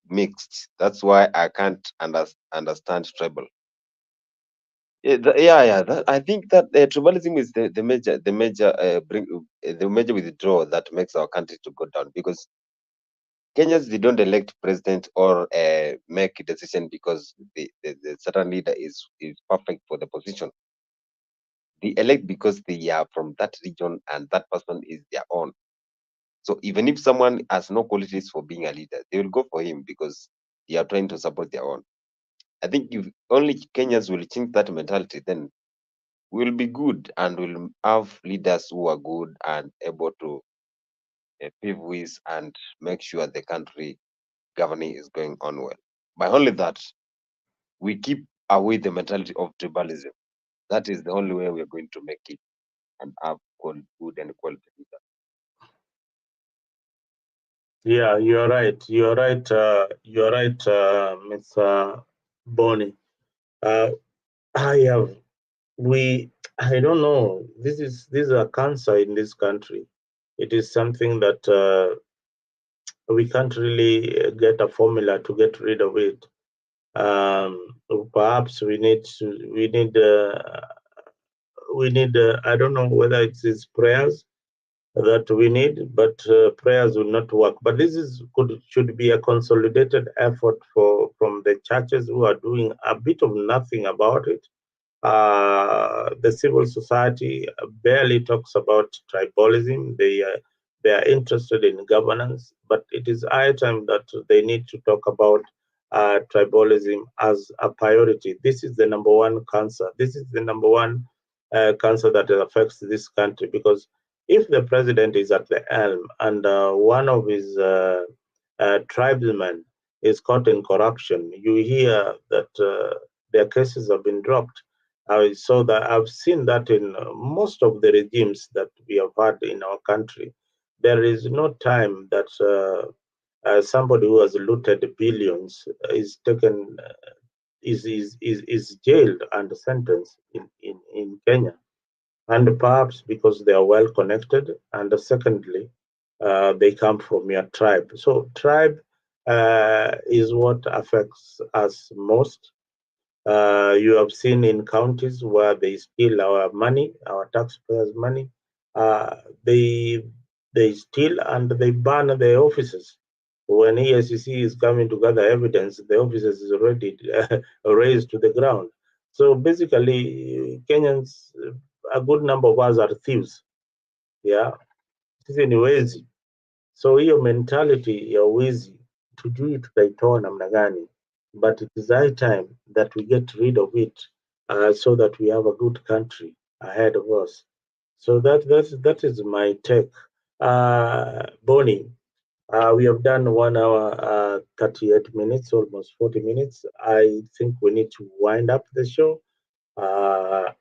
mixed. That's why I can't understand tribal. I think that tribalism is the major withdrawal that makes our country to go down, because Kenyans, they don't elect president or make a decision because the certain leader is perfect for the position. They elect because they are from that region and that person is their own. So even if someone has no qualities for being a leader, they will go for him because they are trying to support their own. I think if only Kenyans will change that mentality, then we'll be good and we'll have leaders who are good and able to pave ways and make sure the country governing is going on well. By only that, we keep away the mentality of tribalism. That is the only way we are going to make it and have good and quality leaders. Yeah, you're right. You're right. You're right, Mr. Bonnie. I have I don't know. This is a cancer in this country. It is something that we can't really get a formula to get rid of it. Perhaps we need I don't know whether it's prayers that we need, but prayers will not work. But this should be a consolidated effort from the churches who are doing a bit of nothing about it. The civil society barely talks about tribalism. They are interested in governance, but it is high time that they need to talk about tribalism as a priority. This is the number one cancer. This is the number one cancer that affects this country, because if the president is at the helm and one of his tribesmen is caught in corruption, you hear that their cases have been dropped. I've seen that in most of the regimes that we have had in our country. There is no time that somebody who has looted billions is taken, is jailed and sentenced in Kenya, and perhaps because they are well connected, and secondly, they come from your tribe. So tribe is what affects us most. You have seen in counties where they steal our money, our taxpayers' money. They steal and they burn the offices. When ESCC is coming to gather evidence, the offices is already raised to the ground. So basically, Kenyans, a good number of us are thieves. Yeah, sisi ni wezi. So hiyo mentality ya wizi tujui tutaitoa namna gani, but it is high time that we get rid of it, so that we have a good country ahead of us. So that is my take. Bonnie, we have done 1 hour 38 minutes, almost 40 minutes. I think we need to wind up the show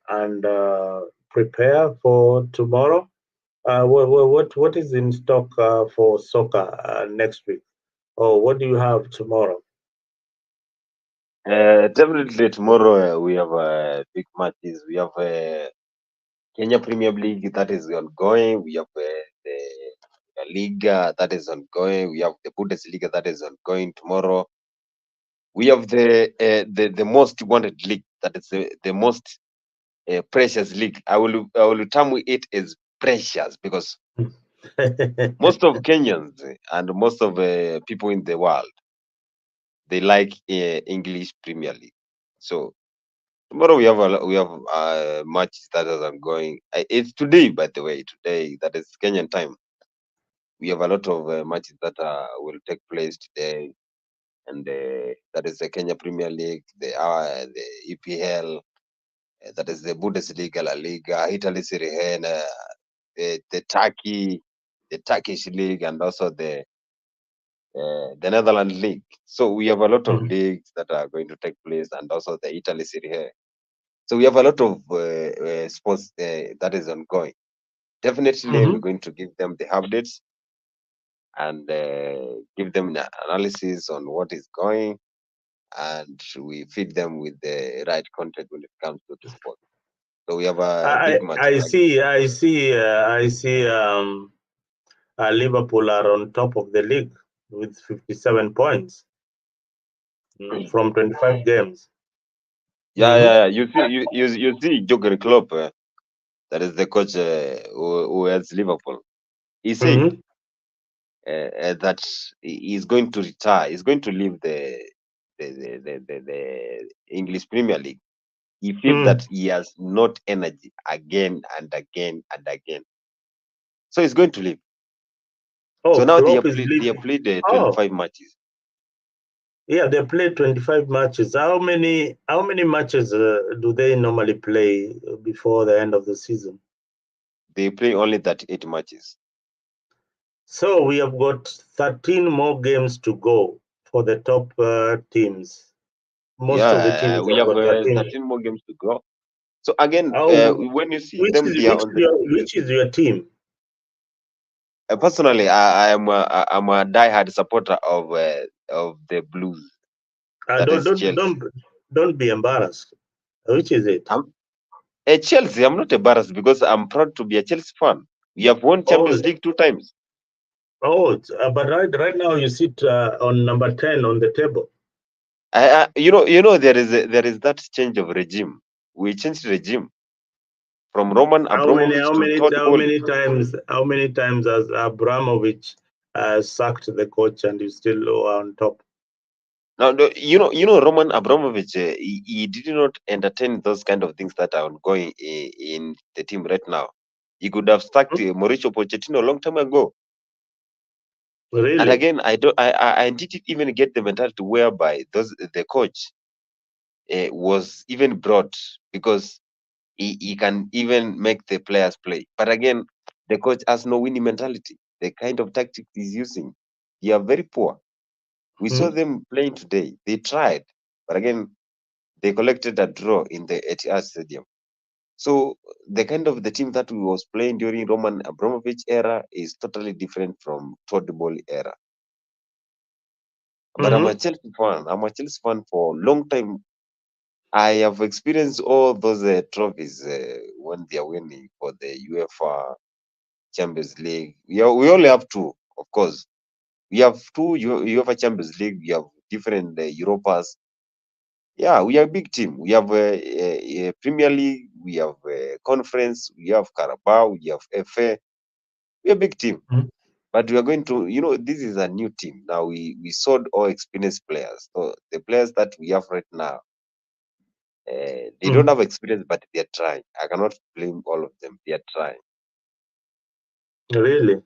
and prepare for tomorrow. What is in stock for soccer next week? Or what do you have tomorrow? Definitely tomorrow we have big matches. We have Kenya Premier League that is ongoing. We have the Liga that is ongoing. We have the Bundesliga that is ongoing tomorrow. We have the most wanted league, that is the most precious league. I will term it as precious because most of Kenyans and most of people in the world, they like English Premier League. So tomorrow we have matches that is ongoing. It's today, by the way. Today, that is Kenyan time. We have a lot of matches that will take place today, and that is the Kenya Premier League, the EPL, that is the Bundesliga, La Liga, Italy Serie A, the Turkish league, and also the Netherlands league. So we have a lot of leagues that are going to take place, and also the Italy Serie A. So we have a lot of sports that is ongoing. Definitely, we're going to give them the updates and give them an analysis on what is going, and we feed them with the right content when it comes to the sport. So we have a big match. I see. Liverpool are on top of the league with 57 points from 25 games. Yeah. You see, Jurgen Klopp, that is the coach who heads Liverpool. He said that he's going to retire. He's going to leave the English Premier League. He feels that he has not energy again and again and again. So he's going to leave. Oh, so now they Klopp have played 25 matches. Yeah, they played 25 matches. How many matches do they normally play before the end of the season? They play only 38 matches. So we have got 13 more games to go for the top teams. Most of the teams we have got 13 more games to go. So again, when you see them, which is your team? Personally, I'm a diehard supporter of the Blues. Don't be embarrassed. Which is it? Chelsea. I'm not embarrassed because I'm proud to be a Chelsea fan. We have won Champions League 2 times. Oh, but right now you sit on number 10 on the table. You know there is that change of regime. We changed regime from Roman Abramovich to Todd Bowley. How many times has Abramovich sacked the coach and you still on top? Now, you know Roman Abramovich, he did not entertain those kind of things that are ongoing in the team right now. He could have sacked Mauricio Pochettino a long time ago. Really? And again, I didn't even get the mentality whereby the coach was even brought because he can even make the players play. But again, the coach has no winning mentality. The kind of tactics he's using, they are very poor. We saw them playing today. They tried, but again, they collected a draw in the Etihad Stadium. So the kind of the team that we was playing during Roman Abramovich era is totally different from Todd Bowley era. But I'm a Chelsea fan. I'm a Chelsea fan for a long time. I have experienced all those trophies when they are winning for the UEFA Champions League. We only have two, of course. We have two UEFA Champions League. We have different Europas. Yeah, we are a big team. We have a Premier League. We have a conference. We have Carabao. We have FA. We are a big team. But we are going to, this is a new team. Now we sold all experienced players. So the players that we have right now, they don't have experience, but they are trying. I cannot blame all of them. They are trying. Really?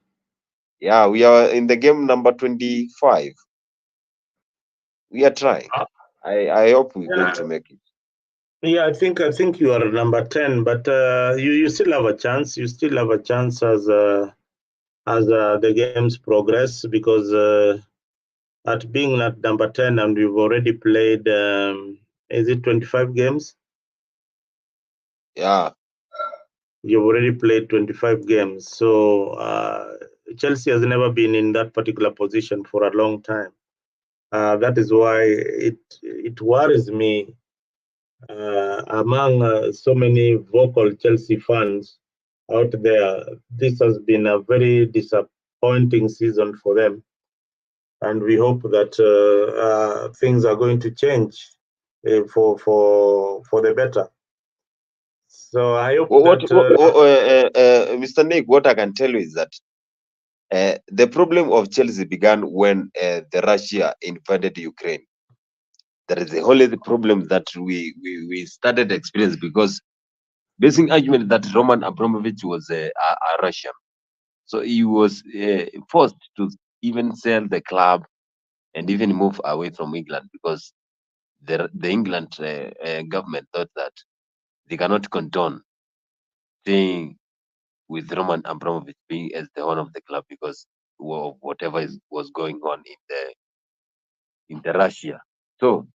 Yeah, we are in the game number 25. We are trying. I hope we're going to make it. Yeah, I think you are number 10, but you still have a chance. You still have a chance as the games progress, because at being at number 10 and you've already played, is it 25 games? Yeah. You've already played 25 games. So Chelsea has never been in that particular position for a long time. That is why it worries me among so many vocal Chelsea fans out there. This has been a very disappointing season for them, and we hope that things are going to change for the better. So I hope Mr. Nick, what I can tell you is that the problem of Chelsea began when the Russia invaded Ukraine. That is only the problem that we started experience, because basic argument that Roman Abramovich was a Russian, so he was forced to even sell the club and even move away from England, because the England government thought that they cannot condone staying with Roman Abramovich being as the owner of the club because of whatever was going on in the Russia. So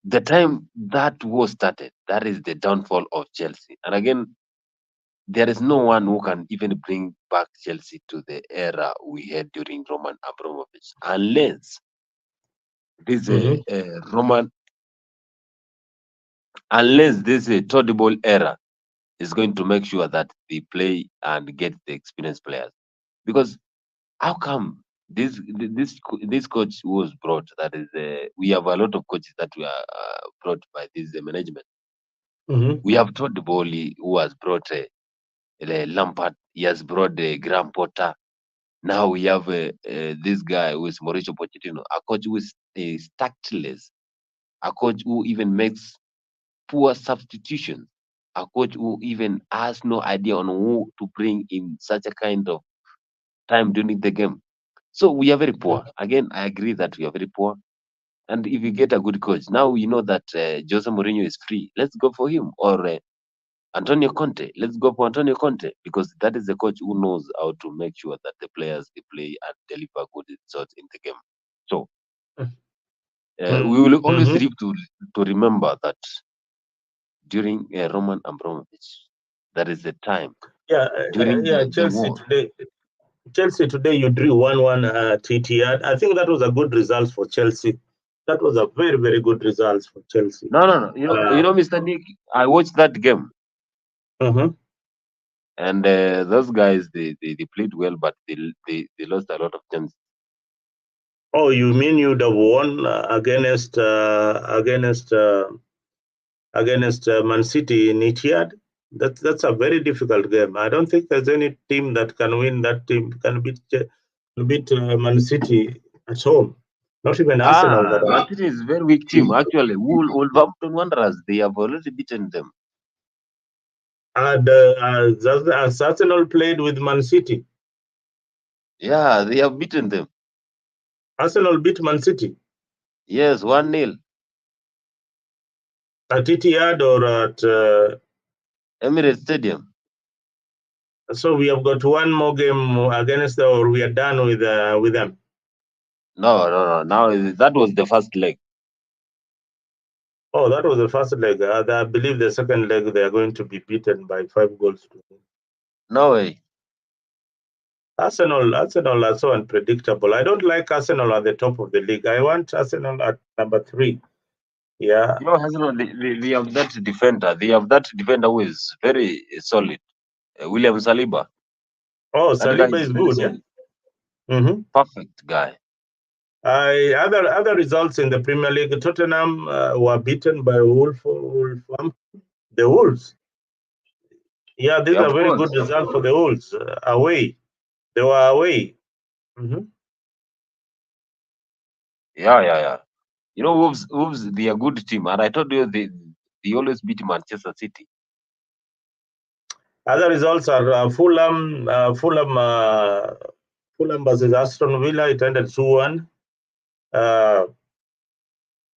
the time that war started, that is the downfall of Chelsea. And again, there is no one who can even bring back Chelsea to the era we had during Roman Abramovich, unless this Todd Ball era is going to make sure that they play and get the experienced players. Because how come this coach who was brought, that is we have a lot of coaches that were brought by this management. We have Todd Bowley, who has brought Lampard. He has brought Graham Potter. Now we have this guy who is Mauricio Pochettino, a coach who is tactless, a coach who even makes poor substitutions, a coach who even has no idea on who to bring in such a kind of time during the game. So we are very poor. Again, I agree that we are very poor. And if you get a good coach, now we know that Jose Mourinho is free. Let's go for him. Or Antonio Conte. Let's go for Antonio Conte, because that is the coach who knows how to make sure that the players they play and deliver good results in the game. So we will always live to remember that during Roman Abramovich, that is the time. During the war. Chelsea today, you drew 1-1 TTR. I think that was a good result for Chelsea. That was a very, very good result for Chelsea. No. You know, Mr. Nick, I watched that game. And those guys, they played well, but they lost a lot of chances. Oh, you mean you'd have won against Man City in Etihad? That's a very difficult game. I don't think there's any team that can win that team, can beat Man City at home. Not even Arsenal. Man City is a very weak team. Actually, Wolverhampton Wanderers, they have already beaten them. And Arsenal played with Man City. Yeah, they have beaten them. Arsenal beat Man City Yes, 1-0. at Etihad or at. Emirates Stadium. So we have got one more game against, or we are done with them. No. Now that was the first leg. Oh, that was the first leg. I believe the second leg they are going to be beaten by 5 goals. No way. Arsenal are so unpredictable. I don't like Arsenal at the top of the league. I want Arsenal at number 3. Yeah. You know, Arsenal, they have that defender. They have that defender who is very solid. William Saliba. Oh, That guy Saliba is is very good. Yeah. solid. Mm-hmm. Perfect guy. Other results in the Premier League: Tottenham were beaten by Wolverhampton. The Wolves. Yeah, these Yeah, are of very course. good results for the Wolves. Away. They were away. Mm-hmm. Yeah. You know, Wolves, they are a good team. And I told you they always beat Manchester City. Other results are Fulham versus Aston Villa. It ended 2-1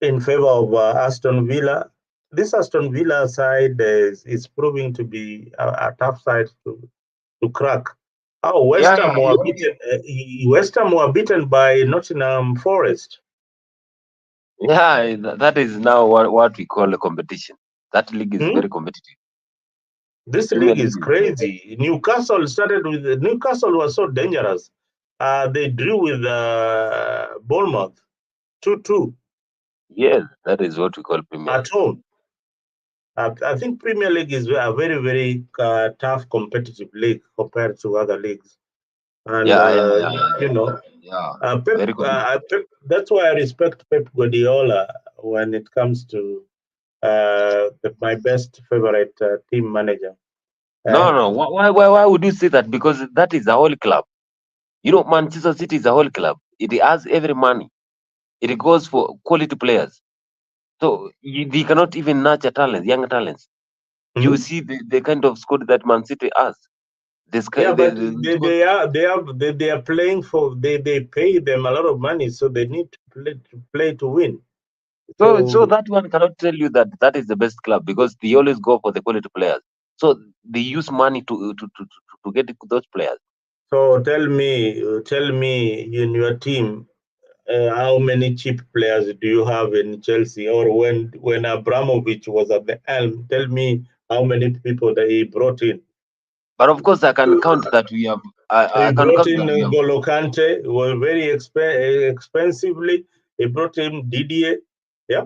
in favor of Aston Villa. This Aston Villa side is proving to be a tough side to crack. Oh, West Yeah. Ham were beaten. West Ham were beaten by Nottingham Forest. Yeah, that is now what we call a competition. That league is Hmm? very competitive. This Premier league is League. crazy. Newcastle was so dangerous. They drew with Bournemouth 2-2 Yes, that is what we call Premier at League. home. I think Premier League is a very, very tough competitive league compared to other leagues. And, you know, Yeah. Pep, Very competitive. that's why I respect Pep Guardiola when it comes to my best favorite team manager. No. Why would you say that? Because that is a whole club. You know, Manchester City is a whole club. It has every money. It goes for quality players. So they cannot even nurture talents, young talents. You Hmm? see the kind of squad that Man City has. Yeah, but Squad. they are playing for they pay them a lot of money, so they need to play to win. So So that one cannot tell you that that is the best club because they always go for the quality players. So they use money to get those players. tell me in your team, how many cheap players do you have in Chelsea? Or when Abramovich was at the helm, tell me how many people that he brought in. But of course, I can count that we have. He I can brought count in that we have. N'Golo Kante, was very expensively. He brought in Didier. Yeah.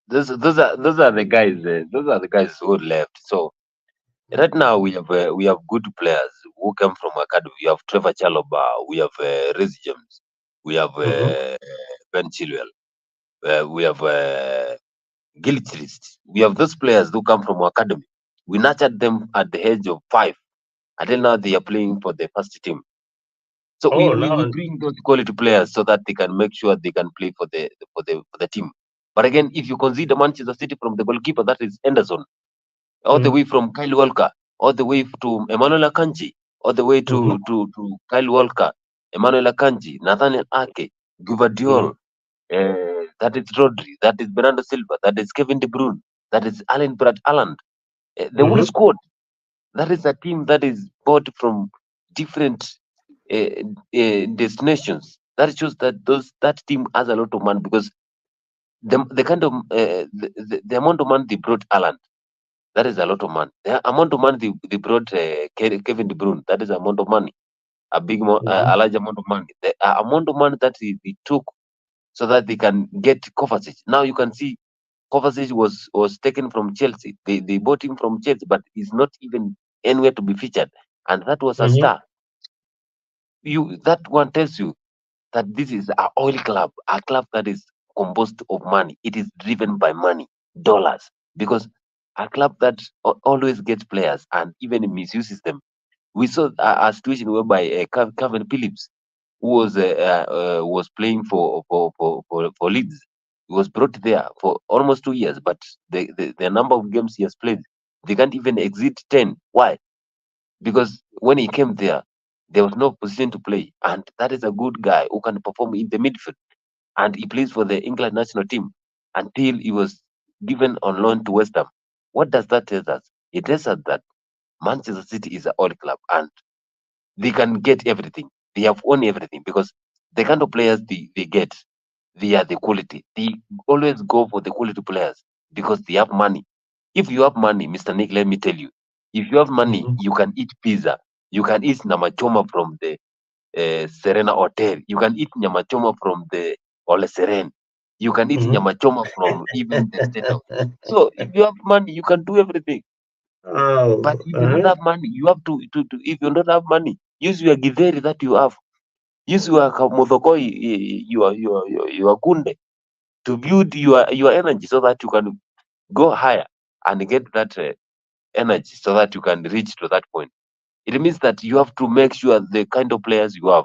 Those are the guys. Those are the guys who left. So right now we have good players who come from academy. We have Trevor Chalobah. We have Reece James. We have Mm-hmm. Ben Chilwell. We have Gilchrist. We have those players who come from academy. We nurtured them at the age of 5. Until now, they are playing for the first team. So Oh, we now. bring those quality players so that they can make sure they can play for the team. But again, if you consider Manchester City from the goalkeeper, that is Henderson, all the way from Kyle Walker, all the way to Emmanuel Akanji, all the way Mm-hmm. to Kyle Walker, Emmanuel Akanji, Nathaniel Ake, Guvadiol, that is Rodri, that is Bernardo Silva, that is Kevin De Bruyne, that is Alan Brad Allen. The whole Mm-hmm. squad, that is a team that is bought from different destinations. That shows that that team has a lot of money because the kind of the amount of money they brought Alan, that is a lot of money. The amount of money they brought Kevin De Bruyne, that is amount of money, a large amount of money. The amount of money that they took so that they can get Kovacic. Now you can see Kovacic was taken from Chelsea. They bought him from Chelsea, but he's not even anywhere to be featured. And that was a Mm-hmm. star. That one tells you that this is a oil club, a club that is composed of money. It is driven by money, dollars, because a club that always gets players and even misuses them. We saw a situation whereby Calvin Phillips, who was playing for Leeds, he was brought there for almost 2 years, but the number of games he has played, they can't even exceed 10. Why? Because when he came there, There was no position to play, and that is a good guy who can perform in the midfield, and he plays for the England national team until he was given on loan to West Ham. What does that tell us? It tells us that Manchester City is an old club, and they can get everything. They have won everything because the kind of players they get, they are the quality. They always go for the quality players because they have money. If you have money, Mr. Nick, let me tell you, if you have money, you can eat pizza, you can eat namachoma from the Serena Hotel, you can eat nyamachoma from the Ole Seren, you can eat nyamachoma from even the State House. So if you have money, you can do everything. Oh, But if you don't have money, you have to if you don't have money, use your githeri that you have. Use your modokoi, your kunde to build your energy so that you can go higher and get that energy so that you can reach to that point. It means that you have to make sure the kind of players you have,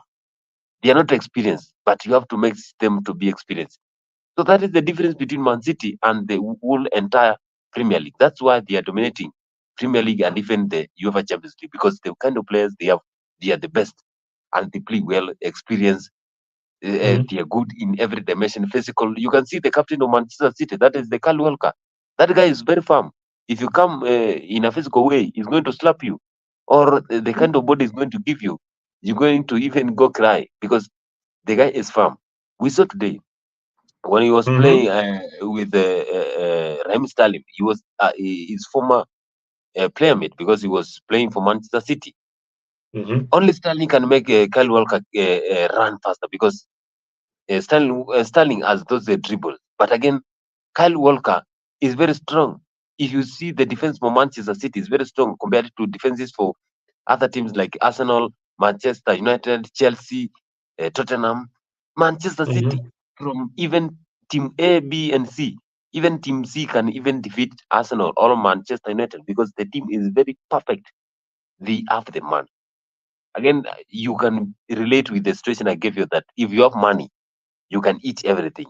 they are not experienced, but you have to make them to be experienced. So that is the difference between Man City and the whole entire Premier League. That's why they are dominating Premier League and even the UEFA Champions League, because the kind of players they have, they are the best and they play well, experienced. They are good in every dimension. Physical. You can see the captain of Manchester City. That is the Kyle Walker. That guy is very firm. If you come in a physical way, he's going to slap you, or the kind of body is going to give you. You're going to even go cry because the guy is firm. We saw today when he was playing with Raheem Sterling. He was his former playmate because he was playing for Manchester City. Only Sterling can make Kyle Walker run faster because Sterling has those dribbles. But again, Kyle Walker is very strong. If you see the defense for Manchester City is very strong compared to defenses for other teams like Arsenal, Manchester United, Chelsea, Tottenham, Manchester City. From even team A, B, and C, even team C can even defeat Arsenal or Manchester United because the team is very perfect. They have the man. Again, you can relate with the situation I gave you that if you have money, you can eat everything,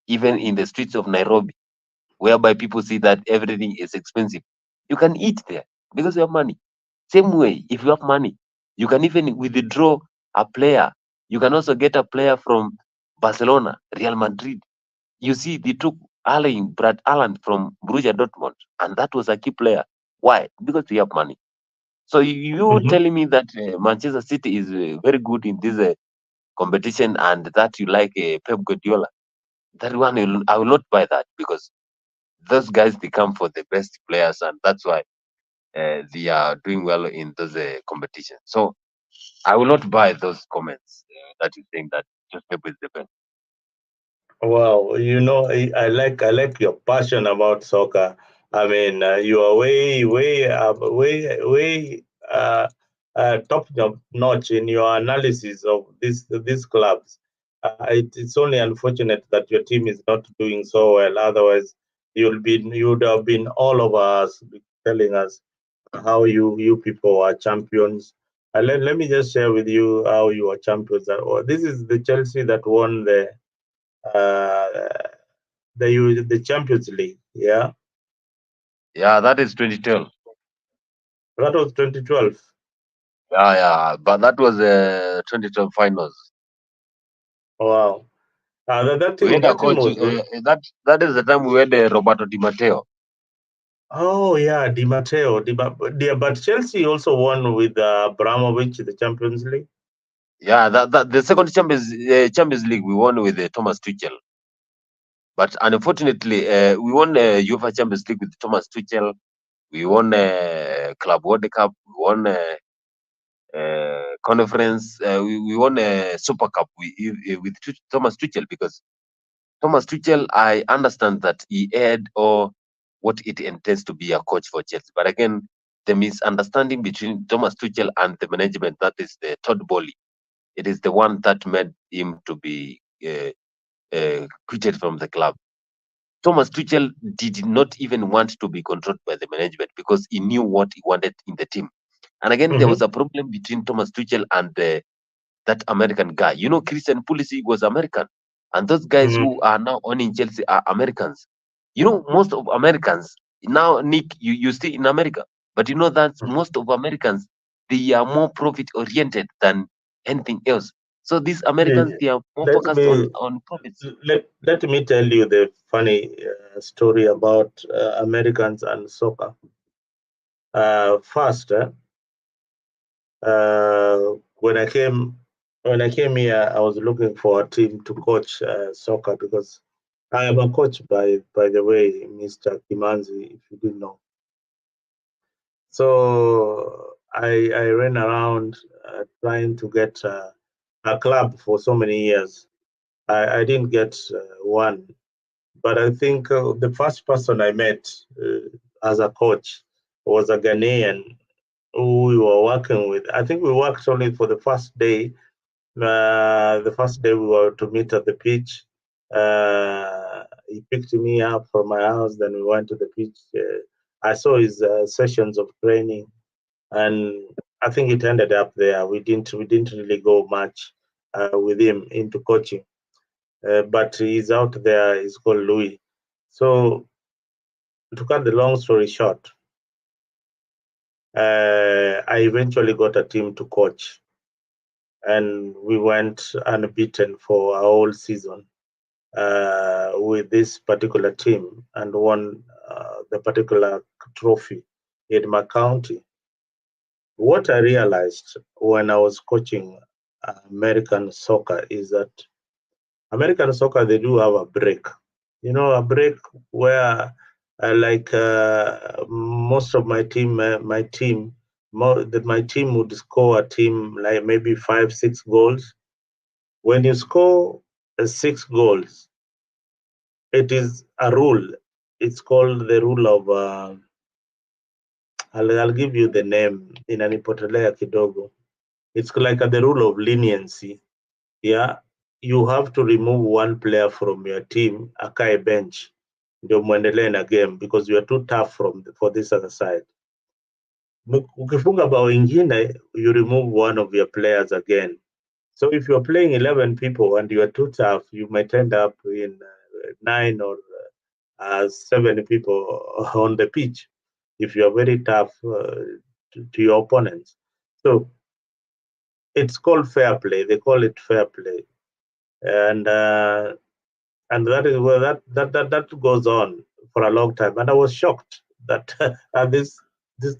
even in the streets of Nairobi, whereby people see that everything is expensive. You can eat there because you have money. Same way, if you have money, you can even withdraw a player. You can also get a player from Barcelona, Real Madrid. You see, they took Brad Allen from Borussia Dortmund, and that was a key player. Why? Because they have money. So you telling me that Manchester City is very good in this competition and that you like Pep Guardiola? That one, I will not buy that because those guys they come for the best players, and that's why they are doing well in those competitions. So I will not buy those comments that you think that just Pep is the best. Wow, I like your passion about soccer. I mean, you are way up, way top notch in your analysis of these clubs. It's only unfortunate that your team is not doing so well. Otherwise, you would have been all of us telling us how you people are champions. Let me just share with you how you are champions. This is the Chelsea that won uh, the Champions League. Yeah, Yeah, that is 2012. that was 2012. Yeah, but that was 2012 finals. Wow, that We team had a that team coach. was. That is the time we had Roberto Di Matteo. Oh yeah, Di Matteo. But Chelsea also won with Abramovich the Champions League. Yeah, that the second Champions League we won with Thomas Tuchel. But unfortunately, we won UEFA Champions League with Thomas Tuchel. We won Club World Cup. We won conference. We won Super Cup with Thomas Tuchel because Thomas Tuchel, I understand that he had or what it intends to be a coach for Chelsea. But again, the misunderstanding between Thomas Tuchel and the management, that is the Todd Bowley. It is the one that made him to be quitted from the club. Thomas Tuchel did not even want to be controlled by the management because he knew what he wanted in the team. And again, there was a problem between Thomas Tuchel and that American guy. You know, Christian Pulisic was American, and those guys who are now owning Chelsea are Americans. You know, most of Americans now, Nick, you stay in America, but you know that most of Americans they are more profit oriented than anything else. So these Americans, Please, they are more let focused me on profits. let me tell you the funny story about Americans and soccer. First, when I came here, I was looking for a team to coach soccer because I am a coach by the way, Mr. Kimanzi, if you didn't know. So I ran around trying to get a club for so many years. I didn't get one, but I think the first person I met as a coach was a Ghanaian who we were working with. I think we worked only for the first day. The first day we were to meet at the pitch. He picked me up from my house. Then we went to the pitch. I saw his sessions of training, and I think it ended up there. We didn't really go much with him into coaching, but he's out there. He's called Louis. So to cut the long story short, I eventually got a team to coach, and we went unbeaten for a whole season with this particular team and won the particular trophy in my county. What I realized when I was coaching American soccer is that American soccer, they do have a break. You know, a break where most of my team, my team would score a team like maybe 5-6 goals. When you score 6 goals, it is a rule. It's called the rule of I'll give you the name inanipotelea kidogo. It's like the rule of leniency. Yeah, you have to remove one player from your team, akae bench, ndio muendelee na game because you are too tough for this other side. Ukifunga bao ingine, you remove one of your players again. So if you're playing 11 people and you are too tough, you might end up in 9 or 7 people on the pitch if you are very tough to your opponents. So it's called fair play. They call it fair play, and that is where that goes on for a long time. And I was shocked that this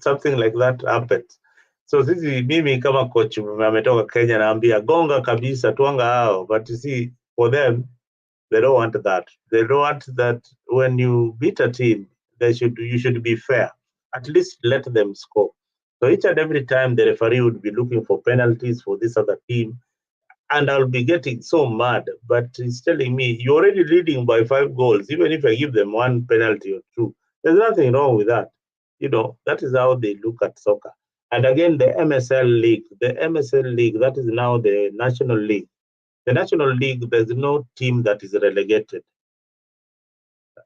something like that happened. So sisi mimi kama coach ametoka Kenya naambia gonga kabisa twanga hao, but you see for them they don't want that. They don't want that. When you beat a team, you should be fair. At least let them score. So each and every time the referee would be looking for penalties for this other team, and I'll be getting so mad. But he's telling me you're already leading by 5 goals. Even if I give them one penalty or two, there's nothing wrong with that. You know, that is how they look at soccer. And again, the MSL League, that is now the National League. The National League, there's no team that is relegated.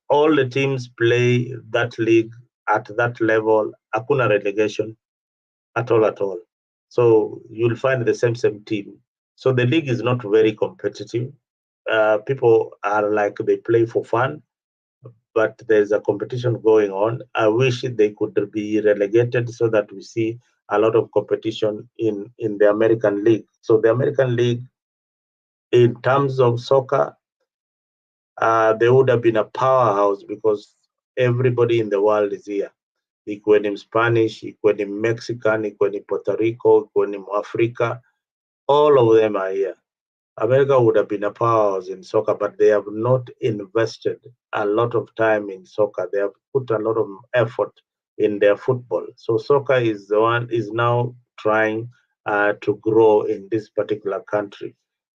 All the teams play that league at that level. Hakuna relegation at all. So you'll find the same team. So the league is not very competitive. People are like they play for fun, but there's a competition going on. I wish they could be relegated so that we see a lot of competition in the American League. So the American League, in terms of soccer, they would have been a powerhouse because everybody in the world is here. Ikuwe ni Spanish, ikuwe ni Mexican, ikuwe ni Puerto Rico, ikuwe ni Africa, all of them are here. America would have been a powerhouse in soccer, but they have not invested a lot of time in soccer. They have put a lot of effort in their football. So soccer is now trying to grow in this particular country.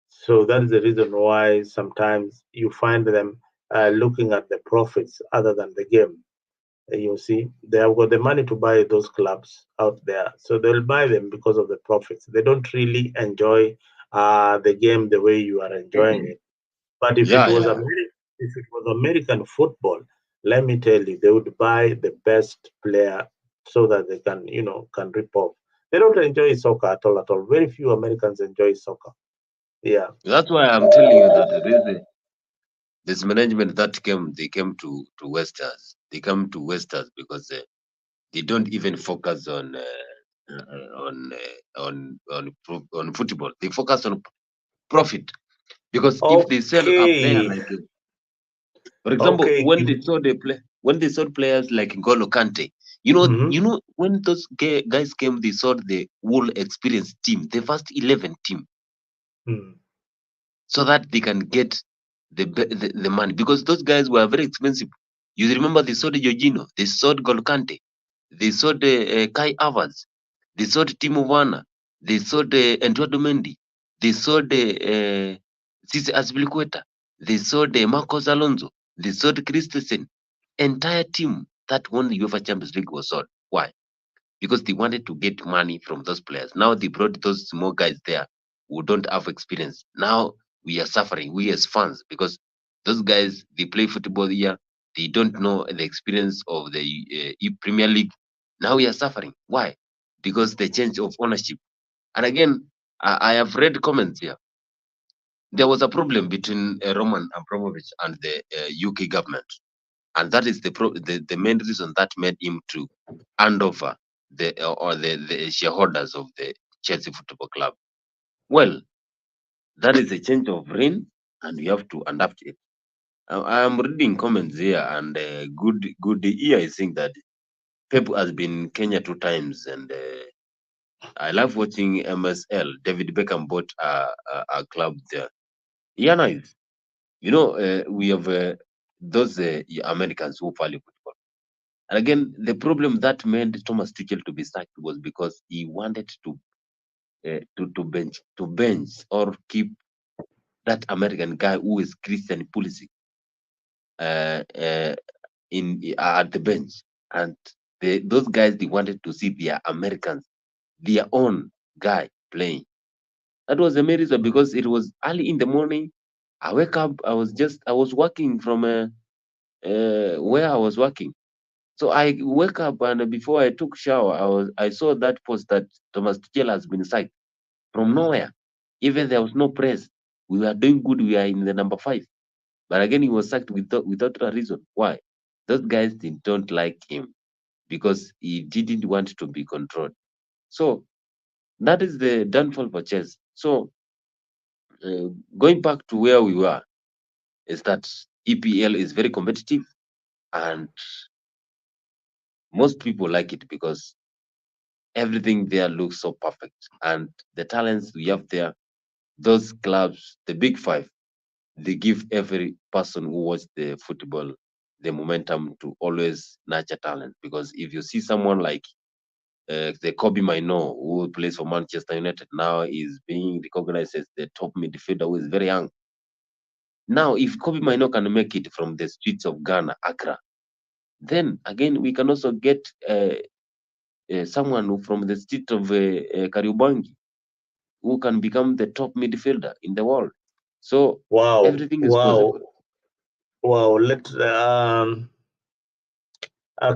So that is the reason why sometimes you find them looking at the profits other than the game. You see, they have got the money to buy those clubs out there. So they'll buy them because of the profits. They don't really enjoy the game the way you are enjoying it. But if it was American football, let me tell you, they would buy the best player so that they can rip off. They don't enjoy soccer at all. Very few Americans enjoy soccer. Yeah. That's why I'm telling you that this management that they came to Westers. They come to Westers because they don't even focus on on football. They focus on profit, because if they sell a player Okay. like, for example, Okay. when they sold players like N'Golo Kante, you know, Mhm. when those guys came, they sold the whole experienced team, the first 11 team, Mm. so that they can get the money, because those guys were very expensive. You remember they sold Jorginho, they sold Golkante, they sold Kai Havertz, they sold Timo Werner, they sold Eduardo Mendy, they sold Cisse Azpilicueta, they sold Marcos Alonso, they sold Christensen. Entire team that won the UEFA Champions League was sold. Why? Because they wanted to get money from those players. Now they brought those small guys there who don't have experience. Now we are suffering, we as fans, because those guys, they play football here, they don't know the experience of the Premier League. Now we are suffering. Why? Because the change of ownership. And again, I have read comments here. There was a problem between Roman Abramovich and the UK government, and that is the main reason that made him to hand over the shareholders of the Chelsea Football Club. Well, that is a change of reign, and you have to adapt it. I am reading comments here, and good here is saying that Pep has been in Kenya 2 times, and I love watching MSL. David Beckham bought a club there. Yeah, nice. You know, we have those Americans who value football. And again, the problem that made Thomas Tuchel to be sacked was because he wanted to bench or keep that American guy who is Christian Pulisic at the bench, and those guys, they wanted to see their Americans, their own guy playing. That was the main reason, because it was early in the morning. I wake up. I was working from where I was working. So I wake up, and before I took shower, I saw that post that Thomas Tuchel has been sacked from nowhere. Even there was no press. We were doing good. We are in the number 5, but again he was sacked without a reason. Why? Those guys don't like him because he didn't want to be controlled. So that is the downfall for Chelsea. So going back to where we were, is that EPL is very competitive, and most people like it because everything there looks so perfect, and the talents we have there, those clubs, the big 5, they give every person who watches the football the momentum to always nurture talent. Because if you see someone like the Kobe Mino, who plays for Manchester United, now is being recognized as the top midfielder who is very young. Now, if Kobe Mino can make it from the streets of Ghana, Accra, then again we can also get someone from the street of Kariobangi, who can become the top midfielder in the world. So Wow. everything is Wow. possible. Wow.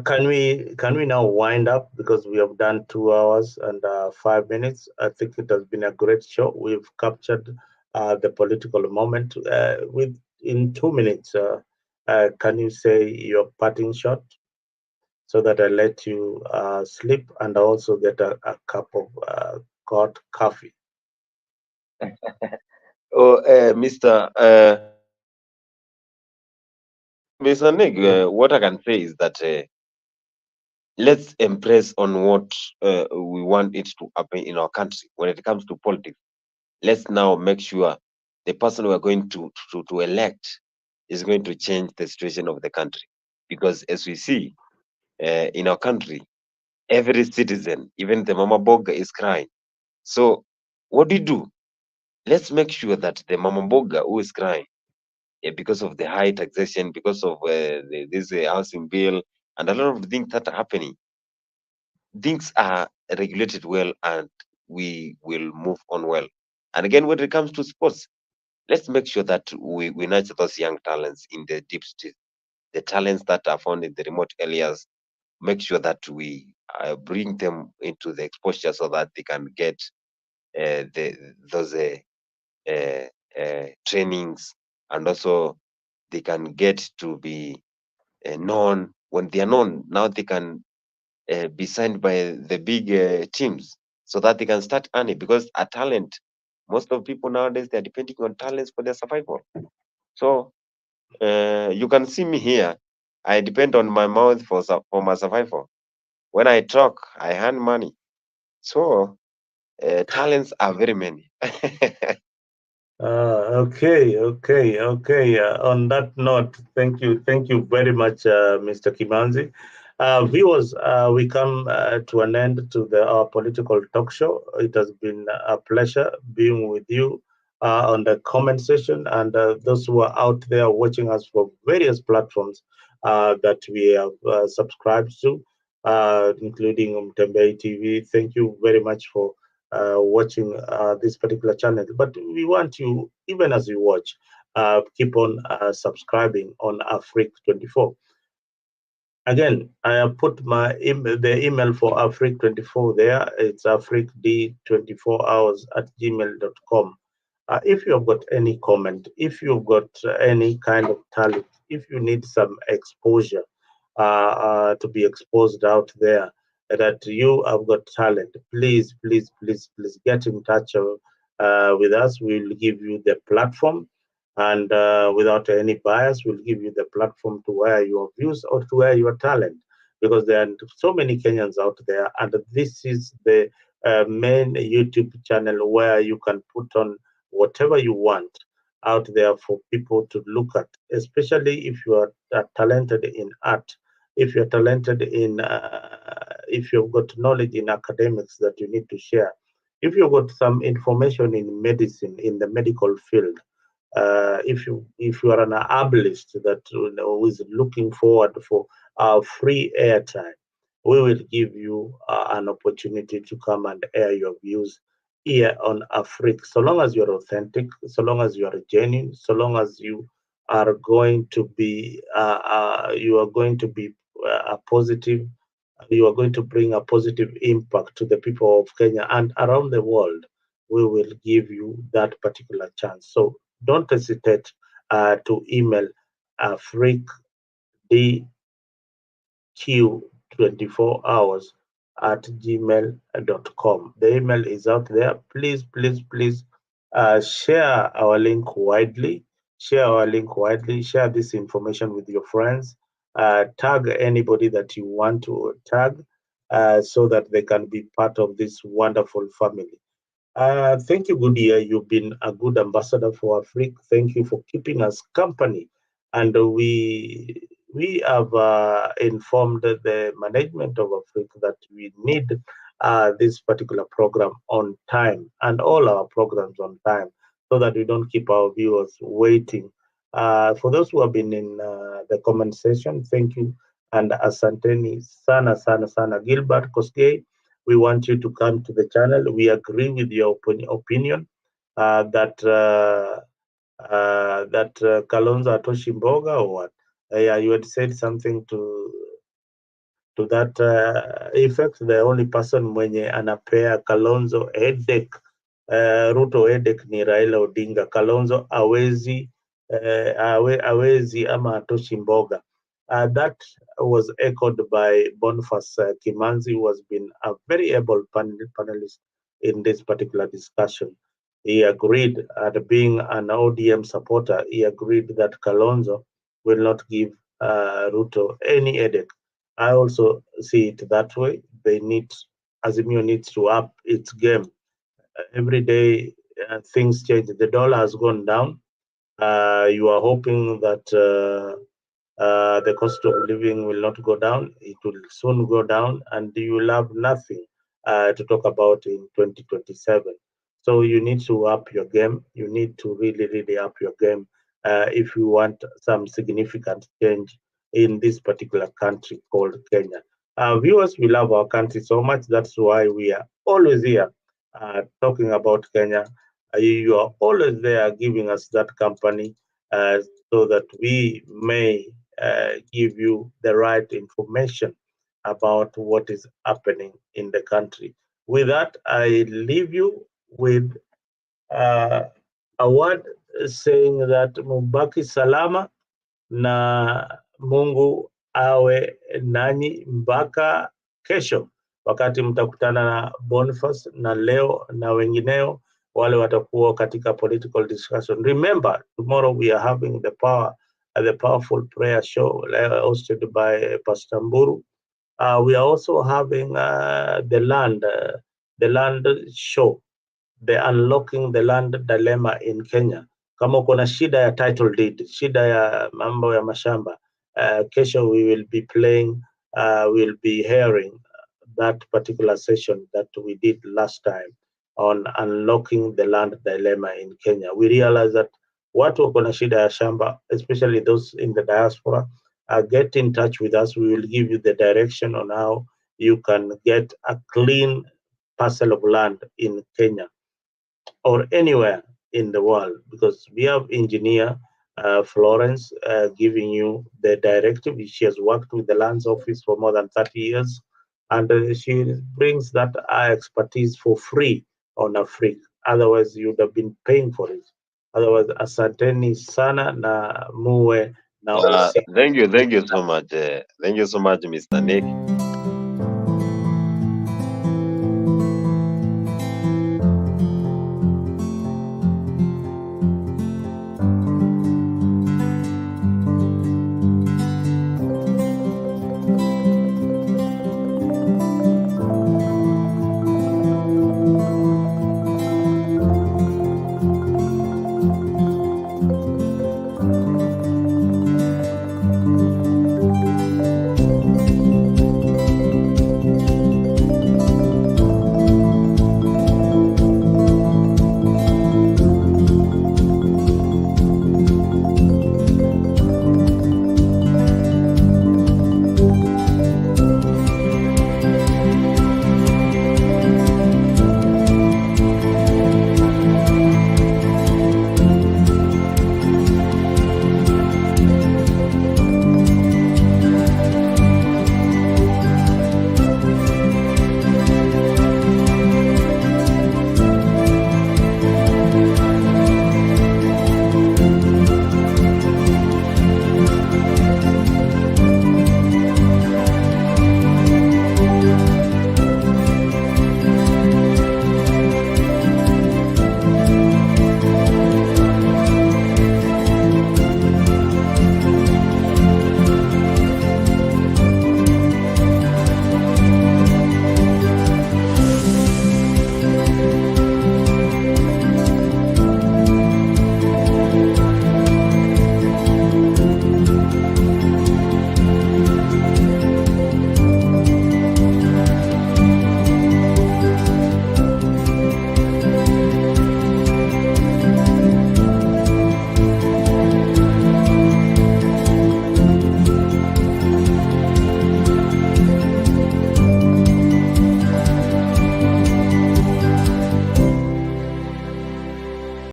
Can we now wind up, because we have done 2 hours and 5 minutes? I think it has been a great show. We've captured the political moment in 2 minutes. Can you say your parting shot so that I let you sleep and also get a cup of hot coffee? Oh, Mr. Nick, what I can say is that let's impress on what we want it to happen in our country when it comes to politics. Let's now make sure the person we are going to elect is going to change the situation of the country. Because as we see in our country, every citizen, even the mama boga, is crying. So what do? Let's make sure that the mama boga who is crying because of the high taxation, because of this housing bill, and a lot of things that are happening, things are regulated well, and we will move on well. And again, when it comes to sports, let's make sure that we nurture those young talents in the deep state, the talents that are found in the remote areas. Make sure that we bring them into the exposure so that they can get those trainings, and also they can get to be known. When they are known, now they can be signed by the big teams so that they can start earning, because a talent, most of people nowadays, they're depending on talents for their survival. So you can see me here. I depend on my mouth for my survival. When I talk, I earn money. So talents are very many. Okay. On that note, thank you very much, Mr. Kimanzi. Viewers, we come to an end to our political talk show. It has been a pleasure being with you on the comment section, and those who are out there watching us for various platforms that we have subscribed to, including Mtembei TV. Thank you very much for watching this particular channel. But we want you, even as you watch, keep on subscribing on Afrique24. Again, I have put the email for Afrique24 there. It's afriqued24hours@gmail.com. If you've got any comment, if you've got any kind of talent, if you need some exposure to be exposed out there, that you have got talent, please get in touch with us. We'll give you the platform, and without any bias, we'll give you the platform to air your views or to air your talent, because there are so many Kenyans out there, and this is the main YouTube channel where you can put on whatever you want out there for people to look at, especially if you are talented in art, if you're talented in, if you've got knowledge in academics that you need to share, if you've got some information in medicine, in the medical field, if you are an herbalist that is looking forward for free airtime, we will give you an opportunity to come and air your views here on Afrique. So long as you're authentic, so long as you are genuine, so long as you are going to be a positive, you are going to bring a positive impact to the people of Kenya and around the world, we will give you that particular chance. So don't hesitate to email afriquedq24hours@gmail.com. The email is out there. Please share our link widely. Share this information with your friends. Tag anybody that you want to tag, so that they can be part of this wonderful family. Thank you, Goodyear. You've been a good ambassador for Afrique. Thank you for keeping us company. And we have informed the management of Afrique that we need this particular program on time, and all our programs on time, so that we don't keep our viewers waiting. For those who have been in the comment section, thank you. And asanteni sana. Gilbert Koskei, we want you to come to the channel. We agree with your opinion that Kalonzo Atoshi Mboga, or what? Yeah, you had said something to that effect. The only person mwenye anapea Kalonzo headache, Ruto headache ni Raila Odinga. Kalonzo awezi ama Atoshi Mboga. That was echoed by Boniface Kimanzi, who has been a very able panelist in this particular discussion. He agreed, being an ODM supporter, he agreed that Kalonzo will not give Ruto any headache. I also see it that way. Azimio needs to up its game. Every day things change. The dollar has gone down. You are hoping that the cost of living will not go down. It will soon go down, and you will have nothing to talk about in 2027. So you need to up your game. You need to really up your game if you want some significant change in this particular country called Kenya. Viewers, we love our country so much. That's why we are always here talking about Kenya. You are always there giving us that company so that we may give you the right information about what is happening in the country. With that, I leave you with a word saying that mubaki salama na Mungu awe nanyi mpaka kesho wakati mtakutana na Boniface na Leo na wengineo wale watakuwa katika political discussion. Remember, tomorrow we are having the powerful prayer show hosted by Pastor Mburu. We are also having the land show, the unlocking the land dilemma in Kenya. Kama uko na shida ya title deed, shida ya mambo ya mashamba, kesho we will be playing, we'll be hearing that particular session that we did last time on unlocking the land dilemma in Kenya. We realize that watu wako na shida ya shamba, especially those in the diaspora, get in touch with us. We will give you the direction on how you can get a clean parcel of land in Kenya or anywhere in the world, because we have engineer Florence giving you the directive. She has worked with the lands office for more than 30 years, and she brings that expertise for free on Africa. Otherwise, you would have been paying for it. Otherwise, asanteni sana na muwe na Thank you so much. Thank you so much, Mr. Nick.